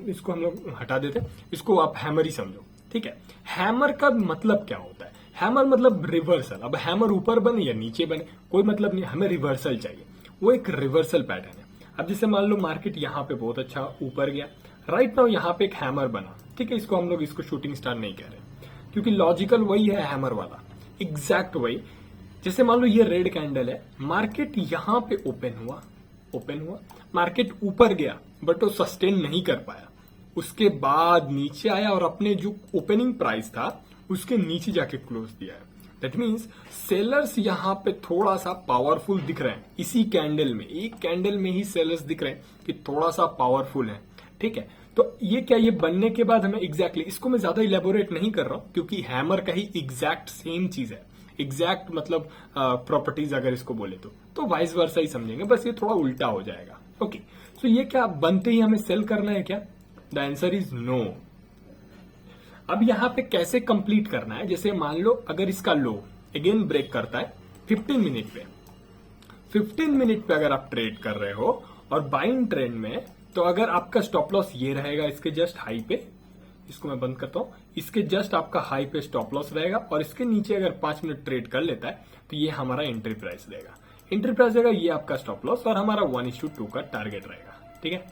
A: इसको हम लोग हटा देते हैं, इसको आप हैमर ही समझो। ठीक है, हैमर का मतलब क्या होता है? हैमर मतलब रिवर्सल। अब हैमर ऊपर बने या नीचे बने कोई मतलब नहीं, हमें रिवर्सल चाहिए। वो एक रिवर्सल पैटर्न है। अब जैसे मान लो मार्केट यहाँ पे बहुत अच्छा ऊपर गया, राइट नाउ यहाँ पे एक हैमर बना। ठीक है, इसको हम लोग इसको शूटिंग स्टार नहीं कह रहे, क्योंकि लॉजिकल वही है हैमर वाला, एग्जैक्ट वही। जैसे मान लो ये रेड कैंडल है, मार्केट यहाँ पे ओपन हुआ, मार्केट ऊपर गया बट वो सस्टेन नहीं कर पाया, उसके बाद नीचे आया और अपने जो ओपनिंग प्राइस था उसके नीचे जाके क्लोज दिया है। दैट मीन्स सेलर्स यहाँ पे थोड़ा सा पावरफुल दिख रहे हैं। इसी कैंडल में, एक कैंडल में ही सेलर्स दिख रहे हैं कि थोड़ा सा पावरफुल है। ठीक है, तो ये क्या, ये बनने के बाद हमें एग्जैक्टली, इसको मैं ज्यादा इलेबोरेट नहीं कर रहा हूं, क्योंकि हैमर का ही एग्जैक्ट सेम चीज है। एग्जैक्ट मतलब प्रॉपर्टीज अगर इसको बोले तो वाइस वर्सा ही समझेंगे, बस ये थोड़ा उल्टा हो जाएगा। ओके, सो ये क्या बनते ही हमें सेल करना है क्या? The answer is no. अब यहां पे कैसे कंप्लीट करना है? जैसे मान लो अगर इसका लो अगेन ब्रेक करता है 15 मिनट पे, 15 मिनट पे अगर आप ट्रेड कर रहे हो और बाइंग ट्रेंड में, तो अगर आपका स्टॉप लॉस ये रहेगा इसके जस्ट हाई पे, इसको मैं बंद करता हूं, इसके जस्ट आपका हाई पे स्टॉप लॉस रहेगा, और इसके नीचे अगर 5 मिनट ट्रेड कर लेता है तो ये हमारा एंट्री प्राइस रहेगा। एंट्री प्राइस रहेगा, ये आपका स्टॉप लॉस, और हमारा 1:2 का टारगेट रहेगा। ठीक है,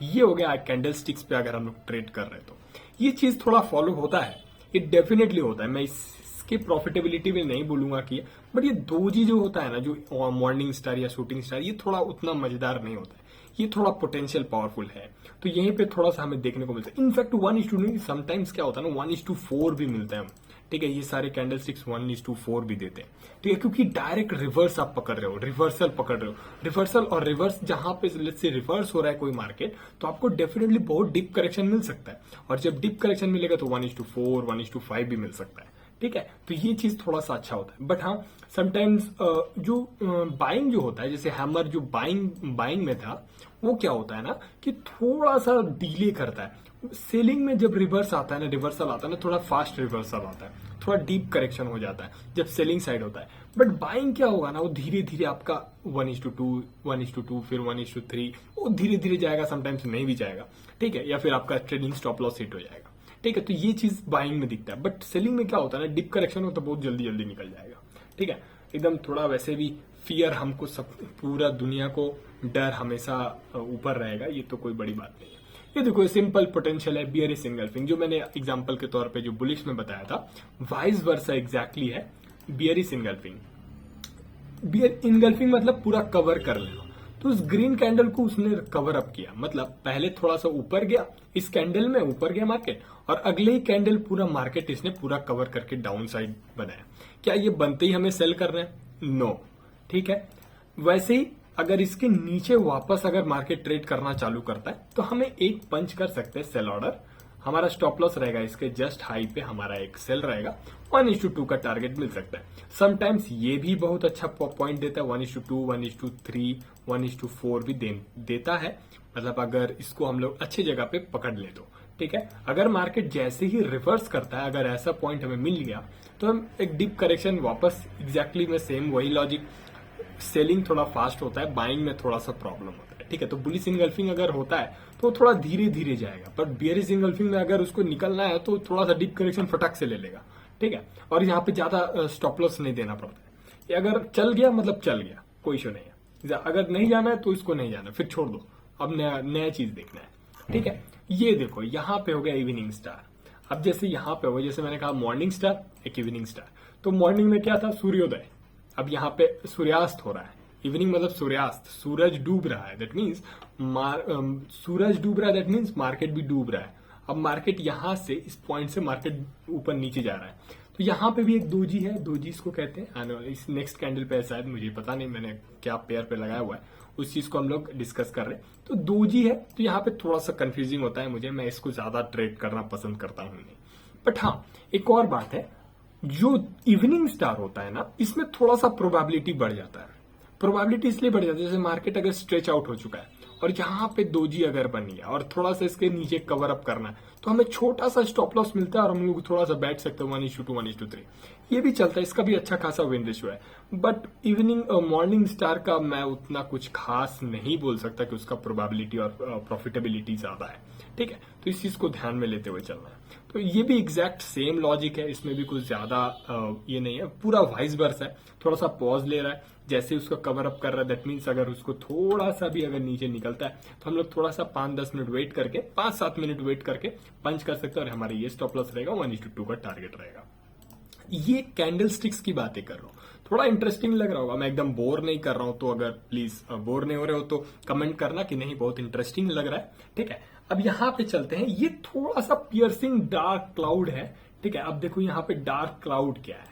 A: ये हो गया कैंडल स्टिक्स पे अगर हम लोग ट्रेड कर रहे हैं तो। ये चीज थोड़ा फॉलो होता है, ये डेफिनेटली होता है। मैं इसके प्रॉफिटेबिलिटी में नहीं बोलूंगा कि, बट ये डोजी जो होता है ना, जो मॉर्निंग स्टार या शूटिंग स्टार, ये थोड़ा उतना मजेदार नहीं होता है, ये थोड़ा पोटेंशियल पावरफुल है। तो यहीं पे थोड़ा सा हमें देखने को मिलता है। इनफैक्ट 1:2 समटाइम्स क्या होता है ना, 1:4 भी मिलता है। ठीक है, ये सारे कैंडल स्टिक्स 1:4 भी देते हैं। ठीक है, क्योंकि डायरेक्ट रिवर्स आप पकड़ रहे हो, रिवर्सल पकड़ रहे हो। रिवर्सल और रिवर्स जहां पे लेट्स से रिवर्स हो रहा है कोई मार्केट, तो आपको डेफिनेटली बहुत डीप करेक्शन मिल सकता है। और जब डीप करेक्शन मिलेगा तो 1:4 1:5 भी मिल सकता है। ठीक है, तो ये चीज थोड़ा सा अच्छा होता है। बट हाँ, समटाइम्स जो बाइंग जो होता है, जैसे हैमर जो बाइंग में था, वो क्या होता है ना कि थोड़ा सा डिले करता है। सेलिंग में जब रिवर्स आता है ना, रिवर्सल आता है ना, थोड़ा फास्ट रिवर्सल आता है, थोड़ा डीप करेक्शन हो जाता है जब सेलिंग साइड होता है। बट बाइंग क्या होगा ना, वो धीरे धीरे आपका 1:2 1:2 फिर 1:3 वो धीरे धीरे जाएगा, समटाइम्स नहीं भी जाएगा। ठीक है, या फिर आपका ट्रेडिंग स्टॉप लॉस हिट हो जाएगा। ठीक है, तो ये चीज बाइंग में दिखता है। बट सेलिंग में क्या होता है ना, डिप करेक्शन हो तो बहुत जल्दी जल्दी निकल जाएगा। ठीक है, एकदम थोड़ा वैसे भी फियर हमको सब पूरा दुनिया को डर हमेशा ऊपर रहेगा, ये तो कोई बड़ी बात नहीं है। ये देखो सिंपल पोटेंशियल है बियरिश इनगल्फिंग, जो मैंने एग्जांपल के तौर पे जो बुलिश में बताया था, वाइस वर्सा एग्जैक्टली है बियरिश इनगल्फिंग। बियर इनगल्फिंग मतलब पूरा कवर कर लेना। तो उस ग्रीन कैंडल को उसने कवर अप किया, मतलब पहले थोड़ा सा ऊपर गया, इस कैंडल में ऊपर गया मार्केट, और अगले ही कैंडल पूरा मार्केट इसने पूरा कवर करके डाउन साइड बनाया। क्या ये बनते ही हमें सेल कर रहे हैं? नो। ठीक है, वैसे ही अगर इसके नीचे वापस अगर मार्केट ट्रेड करना चालू करता है तो हमें एक पंच कर सकते हैं सेल ऑर्डर। हमारा स्टॉप लॉस रहेगा इसके जस्ट हाई पे, हमारा एक सेल रहेगा, 1:2 का टारगेट मिल सकता है। समटाइम्स ये भी बहुत अच्छा पॉइंट देता है, 1:2 1:3 1:4 भी देता है। मतलब अगर इसको हम लोग अच्छी जगह पे पकड़ ले तो ठीक है। अगर मार्केट जैसे ही रिवर्स करता है, अगर ऐसा पॉइंट हमें मिल गया तो हम एक डीप करेक्शन वापस एग्जैक्टली में सेम वही लॉजिक, सेलिंग थोड़ा फास्ट होता है, बाइंग में थोड़ा सा प्रॉब्लम होता है। ठीक है, तो बुलिश इनगल्फिंग अगर होता है तो थोड़ा धीरे धीरे जाएगा, पर बियरिश इनगल्फिंग में अगर उसको निकलना है तो थोड़ा सा डीप करेक्शन फटाक से ले लेगा। ठीक है, और यहाँ पे ज्यादा स्टॉप लॉस नहीं देना पड़ता है। ये अगर चल गया मतलब चल गया, कोई इशू नहीं है। अगर नहीं जाना है तो इसको नहीं जाना, फिर छोड़ दो, अब नया चीज देखना है। ठीक है, ये देखो यहाँ पे हो गया इवनिंग स्टार। अब जैसे यहाँ पे हो, जैसे मैंने कहा मॉर्निंग स्टार एक इवनिंग स्टार, तो मॉर्निंग में क्या था, सूर्योदय। अब यहाँ पे सूर्यास्त हो रहा है, इवनिंग मतलब सूर्यास्त, सूरज डूब रहा है, दैट मीन्स सूरज डूब रहा है, दैट मीन्स मार्केट भी डूब रहा है। अब मार्केट यहां से इस पॉइंट से मार्केट ऊपर नीचे जा रहा है, तो यहाँ पे भी एक दोजी है, दोजी इसको कहते हैं आने वाले, इस नेक्स्ट कैंडल पे शायद, मुझे पता नहीं मैंने क्या पेयर पे लगाया हुआ है, उस चीज को हम लोग डिस्कस कर रहे हैं। तो दोजी है, तो यहाँ पे थोड़ा सा कंफ्यूजिंग होता है मुझे, मैं इसको ज्यादा ट्रेड करना पसंद करता हूँ नहीं। बट हाँ, एक और बात है, जो इवनिंग स्टार होता है ना, इसमें थोड़ा सा प्रोबेबिलिटी बढ़ जाता है। प्रोबेबिलिटी इसलिए बढ़ जाती है, जैसे मार्केट अगर स्ट्रेच आउट हो चुका है और यहाँ पे दोजी अगर बन गया और थोड़ा सा इसके नीचे कवर अप करना है, तो हमें छोटा सा स्टॉप लॉस मिलता है और हम लोग थोड़ा सा बैठ सकते हैं 1:2 1:3, ये भी चलता है, इसका भी अच्छा खासा विन रेशियो है। बट इवनिंग मॉर्निंग स्टार का मैं उतना कुछ खास नहीं बोल सकता कि उसका प्रोबेबिलिटी और प्रॉफिटेबिलिटी ज्यादा है। ठीक है, तो इस चीज को ध्यान में लेते हुए चलना है। तो ये भी एग्जैक्ट सेम लॉजिक है, इसमें भी कुछ ज्यादा ये नहीं है, पूरा वाइस वर्सा है। थोड़ा सा पॉज ले रहा है, जैसे उसको कवर अप कर रहा है, दैट मीन्स अगर उसको थोड़ा सा भी अगर नीचे निकलता है तो हम लोग थोड़ा सा 5-10 मिनट वेट करके, 5-7 मिनट वेट करके पंच कर सकते हैं, और हमारे ये स्टॉप लॉस रहेगा, 1:2 का टारगेट रहेगा। ये कैंडल स्टिक्स की बातें कर रहा हूँ, थोड़ा इंटरेस्टिंग लग रहा होगा, मैं एकदम बोर नहीं कर रहा हूं, तो अगर प्लीज बोर नहीं हो रहे हो तो कमेंट करना कि नहीं बहुत इंटरेस्टिंग लग रहा है। ठीक है, अब यहाँ पे चलते हैं, ये थोड़ा सा पियर्सिंग डार्क क्लाउड है। ठीक है, अब देखो यहाँ पे डार्क क्लाउड क्या है,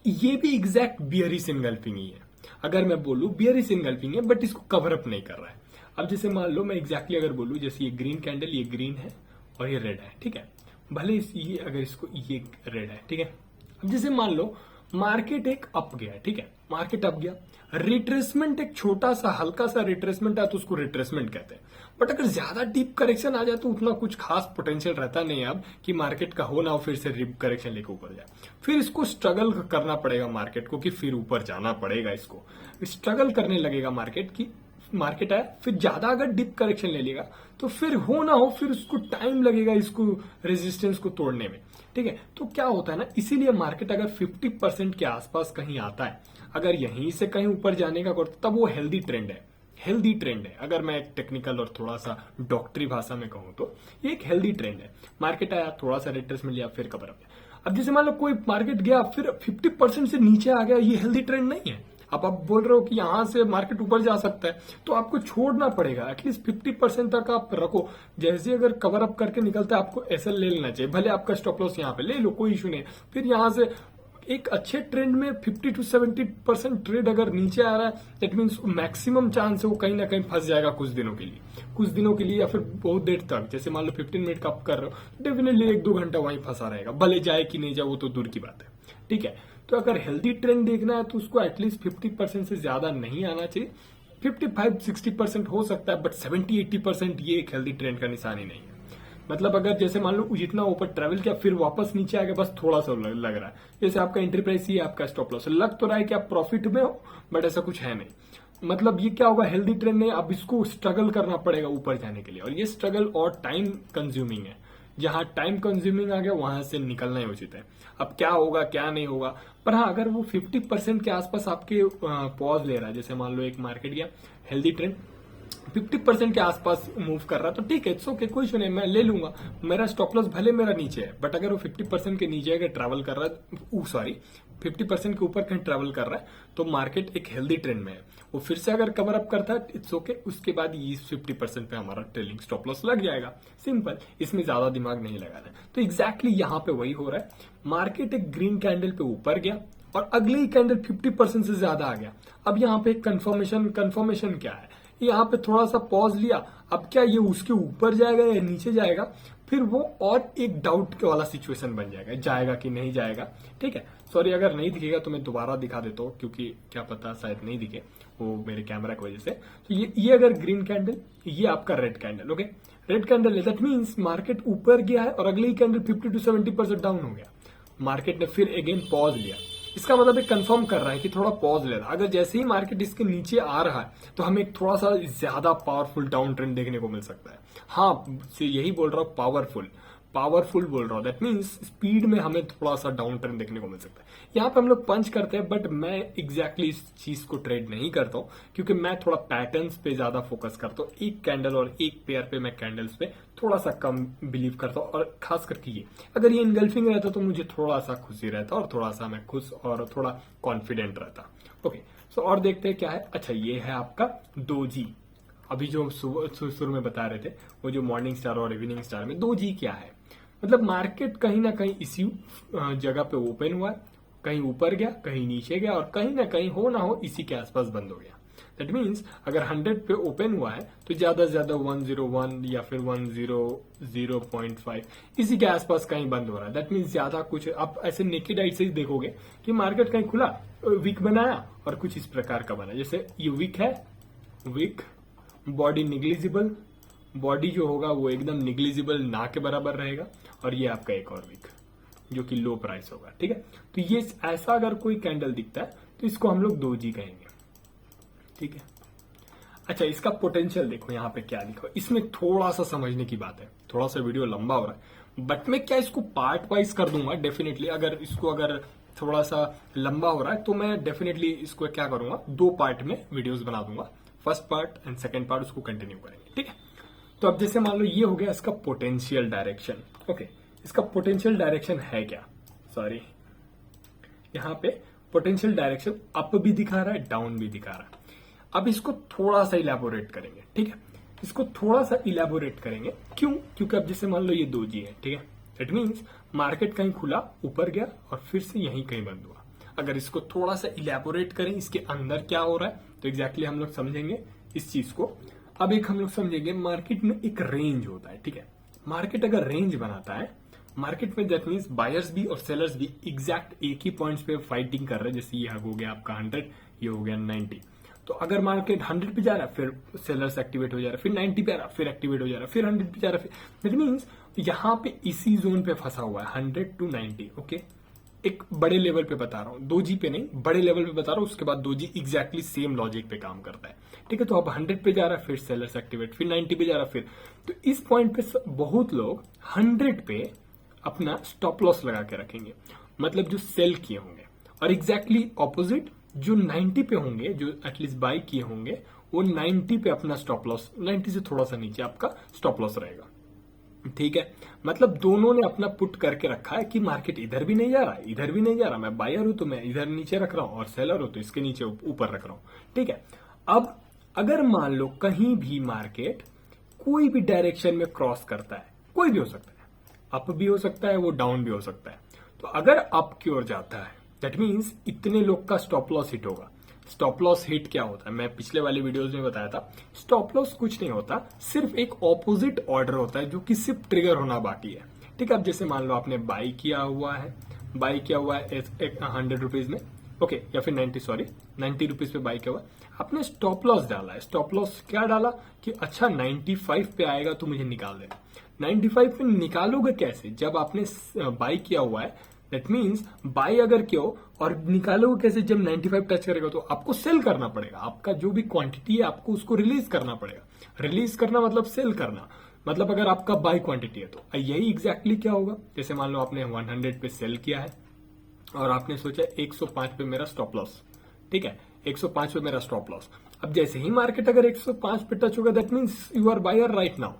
A: ये भी एग्जैक्ट बियरिश इनगल्फिंग ही है। अगर मैं बोलूं बियरिश इनगल्फिंग है, बट इसको कवर अप नहीं कर रहा है। अब जैसे मान लो मैं एग्जैक्टली अगर बोलूं, जैसे ये ग्रीन कैंडल, ये ग्रीन है और ये रेड है। ठीक है, भले ये अगर इसको ये रेड है। ठीक है, अब जैसे मान लो मार्केट एक अप गया, ठीक है, मार्केट अप गया, रिट्रेसमेंट एक छोटा सा हल्का सा रिट्रेसमेंट है तो उसको रिट्रेसमेंट कहते हैं। बट अगर ज्यादा डीप करेक्शन आ जाए तो उतना कुछ खास पोटेंशियल रहता नहीं है अब कि मार्केट का हो ना हो फिर से डीप करेक्शन लेके ऊपर जाए, फिर इसको स्ट्रगल करना पड़ेगा मार्केट को कि फिर ऊपर जाना पड़ेगा, इसको स्ट्रगल करने लगेगा मार्केट की, मार्केट आया फिर ज्यादा अगर डीप करेक्शन ले लेगा तो फिर हो ना हो फिर उसको टाइम लगेगा इसको रेजिस्टेंस को तोड़ने में। ठीक है, तो क्या होता है ना, इसीलिए मार्केट अगर 50% के आसपास कहीं आता है, अगर यहीं से कहीं ऊपर जाने का तब वो हेल्दी ट्रेंड है। हेल्दी ट्रेंड है। अगर मैं एक टेक्निकल और थोड़ा सा डॉक्टरी भाषा में कहूं तो ये एक हेल्दी ट्रेंड है। मार्केट आया, थोड़ा सा रिट्रेस मिल गया, फिर कवर अप। अब जैसे मान लो कोई मार्केट गया फिर 50% से नीचे आ गया, ये हेल्दी ट्रेंड नहीं है। अब आप बोल रहे हो कि यहां से मार्केट ऊपर जा सकता है, तो आपको छोड़ना पड़ेगा, एटलीस्ट 50% तक आप रखो। जैसे अगर कवर अप करके निकलता है आपको एसएल ले लेना चाहिए, भले आपका स्टॉप लॉस यहाँ पे ले लो, कोई इशू नहीं। फिर यहां से एक अच्छे ट्रेंड में 50 to 70% ट्रेड अगर नीचे आ रहा है, दैट मीन्स मैक्सिमम चांस है वो कहीं ना कहीं फंस जाएगा कुछ दिनों के लिए या फिर बहुत देर तक। जैसे मान लो 15 मिनट का आप कर रहे हो, डेफिनेटली 1-2 घंटा वहीं फंसा रहेगा, भले जाए कि नहीं जाए वो तो दूर की बात है, ठीक है। तो अगर हेल्दी ट्रेंड देखना है तो उसको एटलीस्ट 50% से ज्यादा नहीं आना चाहिए। 55-60% हो सकता है, बट 70-80% ये एक हेल्दी ट्रेंड का निशानी नहीं है। मतलब अगर जैसे मान लो जितना ऊपर ट्रेवल किया फिर वापस नीचे आ गया, बस थोड़ा सा लग रहा है, जैसे आपका एंट्री प्राइस ही आपका स्टॉप लॉस लग तो रहा है कि आप प्रॉफिट में हो, बट ऐसा कुछ है नहीं। मतलब ये क्या होगा, हेल्दी ट्रेंड नहीं, अब इसको स्ट्रगल करना पड़ेगा ऊपर जाने के लिए, और ये स्ट्रगल और टाइम कंज्यूमिंग है। जहां टाइम कंज्यूमिंग आ गया वहां से निकलना ही उचित है। अब क्या होगा क्या नहीं होगा, पर हाँ अगर वो 50% के आसपास आपके पॉज ले रहा है, जैसे मान लो एक मार्केट गया हेल्दी ट्रेंड 50% के आसपास मूव कर रहा है, तो ठीक है, इट्स ओके, कोई इशू नहीं, मैं ले लूंगा। मेरा स्टॉप लॉस भले मेरा नीचे है, बट अगर वो 50% के नीचे अगर ट्रैवल कर रहा है, सॉरी 50% के ऊपर कहीं ट्रैवल कर रहा है, तो मार्केट एक हेल्दी ट्रेंड में है। वो फिर से अगर कवर अप करता है, इट्स ओके, उसके बाद ये 50% पे हमारा ट्रेलिंग स्टॉप लॉस लग जाएगा। सिंपल, इसमें ज्यादा दिमाग नहीं लगाना है। तो एग्जैक्टली यहाँ पे वही हो रहा है। मार्केट एक ग्रीन कैंडल पे ऊपर गया और अगले ही कैंडल 50% से ज्यादा आ गया। अब यहाँ पे कंफर्मेशन क्या है, यहाँ पे थोड़ा सा पॉज लिया, अब क्या ये उसके ऊपर जाएगा या नीचे जाएगा, फिर वो और एक डाउट वाला सिचुएशन बन जाएगा, जाएगा कि नहीं जाएगा, ठीक है। सॉरी अगर नहीं दिखेगा तो मैं दोबारा दिखा देता हूँ, क्योंकि क्या पता शायद नहीं दिखे, वो मेरे कैमरा की वजह से। तो ये अगर ग्रीन कैंडल, ये आपका red candle, okay, red candle है, दैट मीन्स मार्केट ऊपर गया है और अगले ही कैंडल 50 to 70% डाउन हो गया। मार्केट ने फिर अगेन पॉज लिया, इसका मतलब एक कंफर्म कर रहा है कि थोड़ा पॉज ले रहा है। अगर जैसे ही मार्केट इसके नीचे आ रहा है तो हमें एक थोड़ा सा ज्यादा पावरफुल डाउन ट्रेंड देखने को मिल सकता है। हाँ, यही बोल रहा हूँ, पावरफुल बोल रहा हूँ, दैट मीन्स स्पीड में हमें थोड़ा सा डाउन ट्रेंड देखने को मिल सकता है। यहाँ पे हम लोग पंच करते हैं, बट मैं एग्जैक्टली इस चीज को ट्रेड नहीं करता हूँ, क्योंकि मैं थोड़ा पैटर्न्स पे ज्यादा फोकस करता हूँ। एक कैंडल और एक पेयर पे मैं कैंडल्स पे थोड़ा सा कम बिलीव करता हूँ, और खास करके ये अगर ये इनगल्फिंग रहता तो मुझे थोड़ा सा खुशी रहता और थोड़ा सा मैं खुश और थोड़ा कॉन्फिडेंट रहता। ओके, सो और देखते हैं क्या है। अच्छा, ये है आपका डोजी। अभी जो शुरू में बता रहे थे, वो जो मॉर्निंग स्टार और इवनिंग स्टार में डोजी क्या है, मतलब मार्केट कहीं ना कहीं इसी जगह पे ओपन हुआ है, कहीं ऊपर गया, कहीं नीचे गया, और कहीं ना कहीं हो ना हो इसी के आसपास बंद हो गया। दैट मीन्स अगर 100 पे ओपन हुआ है तो ज्यादा से ज्यादा 101 या फिर 100.5 इसी के आसपास कहीं बंद हो रहा है। दैट मीन्स ज्यादा कुछ आप ऐसे नेकेड आइट से ही देखोगे कि मार्केट कहीं खुला, वीक बनाया और कुछ इस प्रकार का बना। जैसे ये वीक है, वीक बॉडी निग्लिजिबल, बॉडी जो होगा वो एकदम निग्लिजिबल ना के बराबर रहेगा, और ये आपका एक और वीक जो कि लो प्राइस होगा, ठीक है। तो ये ऐसा अगर कोई कैंडल दिखता है तो इसको हम लोग डोजी कहेंगे, ठीक है। अच्छा, इसका पोटेंशियल देखो यहाँ पे क्या लिखा है, इसमें थोड़ा सा समझने की बात है, थोड़ा सा वीडियो लंबा हो रहा है, बट मैं क्या इसको पार्ट वाइज कर दूंगा डेफिनेटली। अगर थोड़ा सा लंबा हो रहा है तो मैं डेफिनेटली इसको क्या करूंगा, 2 पार्ट में वीडियोस बना दूंगा, first part and second part उसको कंटिन्यू करेंगे, ठीक है। तो अब जैसे मान लो ये हो गया इसका पोटेंशियल डायरेक्शन, ओके। इसका पोटेंशियल डायरेक्शन है क्या, सॉरी यहाँ पे पोटेंशियल डायरेक्शन अप भी दिखा रहा है, डाउन भी दिखा रहा है। अब इसको थोड़ा सा इलेबोरेट करेंगे, ठीक है। इसको थोड़ा सा इलेबोरेट करेंगे, क्यों, क्योंकि अब जैसे मान लो ये डोजी है, ठीक है। इट मीन्स मार्केट कहीं खुला, ऊपर गया और फिर से यहीं कहीं बंद हुआ। अगर इसको थोड़ा सा इलेबोरेट करें इसके अंदर क्या हो रहा है, तो एग्जैक्टली हम लोग समझेंगे इस चीज को। अब एक हम लोग समझेंगे, मार्केट में एक रेंज होता है, ठीक है। मार्केट अगर रेंज बनाता है, मार्केट में दैट मीन्स बायर्स भी और सेलर्स भी एग्जैक्ट एक ही पॉइंट्स पे फाइटिंग कर रहे हैं। जैसे ये हो गया आपका 100, ये हो गया 90। तो अगर मार्केट 100 पे जा रहा है, फिर सेलर्स एक्टिवेट हो जा रहा है, फिर 90 पे आ रहा है, फिर एक्टिवेट हो जा रहा है, फिर 100 पे जा रहा है, दैट मीन्स यहाँ पे इसी जोन पे फंसा हुआ है, 100 to 90, ओके। एक बड़े लेवल पे बता रहा हूँ, 2G पे नहीं, बड़े लेवल पे बता रहा हूँ। उसके बाद 2G एग्जैक्टली सेम लॉजिक पे काम करता है, ठीक है। तो अब 100 पे जा रहा है, फिर सेलर्स एक्टिवेट, फिर 90 पे जा रहा है, फिर तो इस पॉइंट पे बहुत लोग 100 पे अपना स्टॉप लॉस लगा के रखेंगे, मतलब जो सेल किए होंगे। और एग्जैक्टली ऑपोजिट जो 90 पे होंगे, जो एटलीस्ट बाय किए होंगे, वो 90 पे अपना स्टॉप लॉस, 90 से थोड़ा सा नीचे आपका स्टॉप लॉस रहेगा। ठीक है, मतलब दोनों ने अपना पुट करके रखा है कि मार्केट इधर भी नहीं जा रहा, इधर भी नहीं जा रहा, मैं बायर हूं तो मैं इधर नीचे रख रहा हूं, और सेलर हूं तो इसके नीचे ऊपर रख रहा हूं। ठीक है, अब अगर मान लो कहीं भी मार्केट कोई भी डायरेक्शन में क्रॉस करता है, कोई भी हो सकता है, अप भी हो सकता है, वो डाउन भी हो सकता है, तो अगर अप की ओर जाता है दैट मीन्स इतने लोग का स्टॉप लॉस हिट होगा। स्टॉप लॉस हिट क्या होता है, मैं पिछले वाले वीडियोस में बताया था। स्टॉप लॉस कुछ नहीं होता, सिर्फ एक ऑपोजिट ऑर्डर होता है जो कि सिर्फ ट्रिगर होना बाकी है। ठीक है, अब जैसे मान लो आपने बाई किया हुआ है 100 रुपीज में, ओके, या फिर 90 रुपीज पे बाई किया हुआ, आपने स्टॉप लॉस डाला है। स्टॉप लॉस क्या डाला कि अच्छा 95 पे आएगा तो मुझे निकाल देना। 95 पे निकालोगे कैसे, जब आपने बाई किया हुआ है, दैट मीन्स बाई अगर क्यों और निकालोगे कैसे, जब 95 टच करेगा तो आपको सेल करना पड़ेगा। आपका जो भी क्वांटिटी है आपको उसको रिलीज करना पड़ेगा। रिलीज करना मतलब सेल करना, मतलब अगर आपका बाई क्वांटिटी है तो यही एग्जैक्टली क्या होगा। जैसे मान लो आपने 100 पे सेल किया है और आपने सोचा 105 पे मेरा स्टॉप लॉस। ठीक है, 105 पे मेरा स्टॉप लॉस। अब जैसे ही मार्केट अगर 105 पे टच होगा that means you are buyer right now.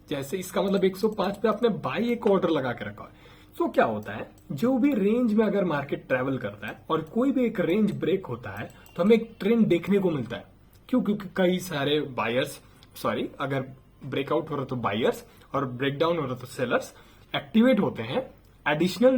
A: जैसे इसका मतलब 105 पे आपने बाई एक ऑर्डर लगा के रखा है। तो क्या होता है, जो भी रेंज में अगर मार्केट ट्रेवल करता है और कोई भी एक रेंज ब्रेक होता है तो हमें एक ट्रेंड देखने को मिलता है। क्यों? क्योंकि कई सारे बायर्स, सॉरी, अगर ब्रेकआउट हो रहा तो बायर्स और ब्रेकडाउन हो रहा तो सेलर्स एक्टिवेट होते हैं, एडिशनल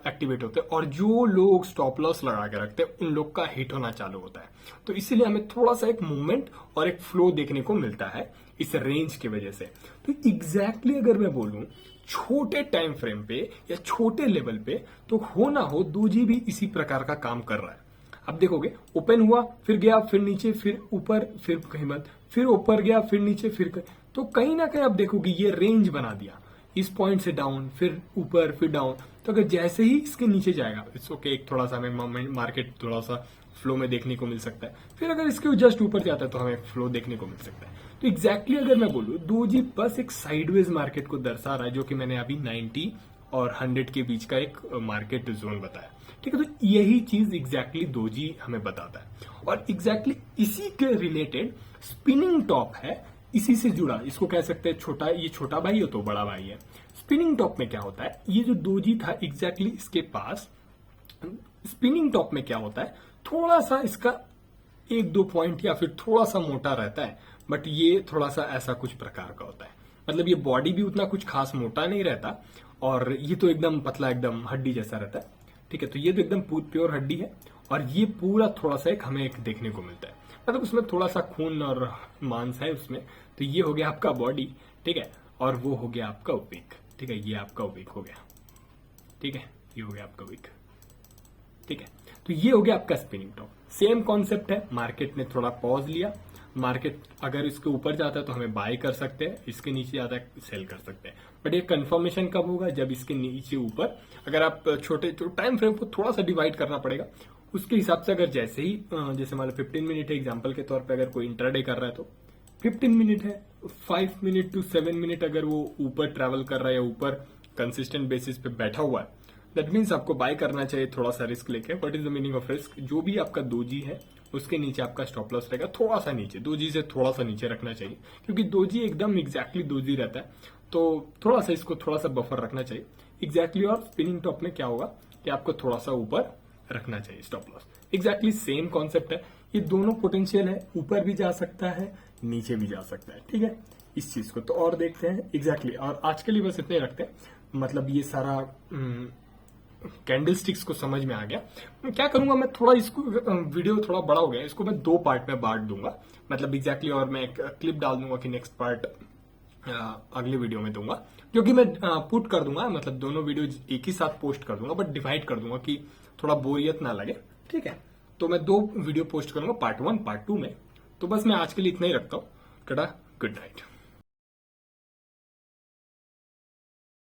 A: एक्टिवेट होते हैं, और जो लोग स्टॉप लॉस लगा के रखते हैं उन लोग का हिट होना चालू होता है। तो इसीलिए हमें थोड़ा सा एक मूवमेंट और एक फ्लो देखने को मिलता है इस रेंज की वजह से। तो एग्जैक्टली अगर मैं बोलूं छोटे टाइम फ्रेम पे या छोटे लेवल पे, तो हो ना हो दोजी भी इसी प्रकार का काम कर रहा है। अब देखोगे ओपन हुआ, फिर गया, फिर नीचे, फिर ऊपर, फिर कहीं मत, फिर ऊपर गया, फिर नीचे, फिर तो कहीं ना कहीं आप देखोगे ये रेंज बना दिया, इस पॉइंट से डाउन, फिर ऊपर, फिर डाउन। तो अगर जैसे ही इसके नीचे जाएगा इट्स ओके, एक थोड़ा सा हमें मार्केट थोड़ा सा फ्लो में देखने को मिल सकता है। फिर अगर इसके जस्ट ऊपर जाता है तो हमें फ्लो देखने को मिल सकता है। तो एग्जैक्टली अगर मैं बोलूं दोजी बस एक साइडवेज मार्केट को दर्शा रहा है, जो कि मैंने अभी 90 और 100 के बीच का एक मार्केट जोन बताया। ठीक है, तो यही चीज एग्जैक्टली दोजी हमें बताता है, और एग्जैक्टली इसी के रिलेटेड स्पिनिंग टॉप है, इसी से जुड़ा, इसको कह सकते हैं छोटा, ये छोटा भाई हो तो बड़ा भाई है। स्पिनिंग टॉप में क्या होता है, ये जो दोजी था एग्जैक्टली इसके पास स्पिनिंग टॉप में क्या होता है, थोड़ा सा इसका 1-2 पॉइंट या फिर थोड़ा सा मोटा रहता है, बट ये थोड़ा सा ऐसा कुछ प्रकार का होता है। मतलब ये बॉडी भी उतना कुछ खास मोटा नहीं रहता, और ये तो एकदम पतला, एकदम हड्डी जैसा रहता है। ठीक है, तो ये तो एकदम प्योर हड्डी है, और ये पूरा थोड़ा सा एक हमें एक देखने को मिलता है, मतलब उसमें थोड़ा सा खून और मांस है उसमें। तो ये हो गया आपका बॉडी, ठीक है, और वो हो गया आपका विक। ठीक है, ये आपका विक हो गया। ठीक है, ये हो गया आपका विक। ठीक है, तो ये हो गया आपका स्पिनिंग टॉप। सेम कॉन्सेप्ट है, मार्केट ने थोड़ा पॉज लिया, मार्केट अगर इसके ऊपर जाता है तो हमें बाय कर सकते हैं, इसके नीचे जाता है सेल कर सकते हैं। बट ये कंफर्मेशन कब होगा, जब इसके नीचे ऊपर, अगर आप छोटे टाइम फ्रेम को थोड़ा सा डिवाइड करना पड़ेगा उसके हिसाब से। अगर जैसे ही जैसे मान लो 15 मिनट है एग्जाम्पल के तौर पे, अगर कोई इंटरडे कर रहा है तो 15 मिनट है, 5 मिनट टू 7 मिनट अगर वो ऊपर ट्रेवल कर रहा है या ऊपर कंसिस्टेंट बेसिस पे बैठा हुआ है, दैट मीन्स आपको बाय करना चाहिए थोड़ा सा रिस्क लेके। What is the meaning of risk, जो भी आपका दोजी है उसके नीचे आपका स्टॉप लॉस रहेगा, थोड़ा सा नीचे, दोजी से थोड़ा सा नीचे रखना चाहिए, क्योंकि दोजी एकदम एग्जैक्टली दोजी रहता है, तो थोड़ा सा इसको थोड़ा सा बफर रखना चाहिए एग्जैक्टली। और स्पिनिंग टॉप में क्या होगा कि आपको थोड़ा सा ऊपर रखना चाहिए stop loss. Exactly same concept है, ये दोनों पोटेंशियल है, ऊपर भी जा सकता है, नीचे भी जा सकता है। ठीक है, इस चीज को तो और देखते हैं एग्जैक्टली। और आज के लिए बस इतने रखते हैं, मतलब ये सारा कैंडल स्टिक्स को समझ में आ गया। मैं क्या करूंगा, मैं थोड़ा इसको वीडियो थोड़ा बड़ा हो गया, इसको मैं 2 पार्ट में बांट दूंगा, मतलब एग्जैक्टली। और मैं एक क्लिप डाल दूंगा कि नेक्स्ट पार्ट अगले वीडियो में दूंगा, जो कि मैं पुट कर दूंगा, मतलब दोनों वीडियो एक ही साथ पोस्ट कर दूंगा, बट डिवाइड कर दूंगा कि थोड़ा बोरियत ना लगे। ठीक है, तो मैं 2 वीडियो पोस्ट करूंगा, पार्ट 1 पार्ट 2 में। तो बस मैं आज के लिए इतना ही रखता हूँ। Tata, good night.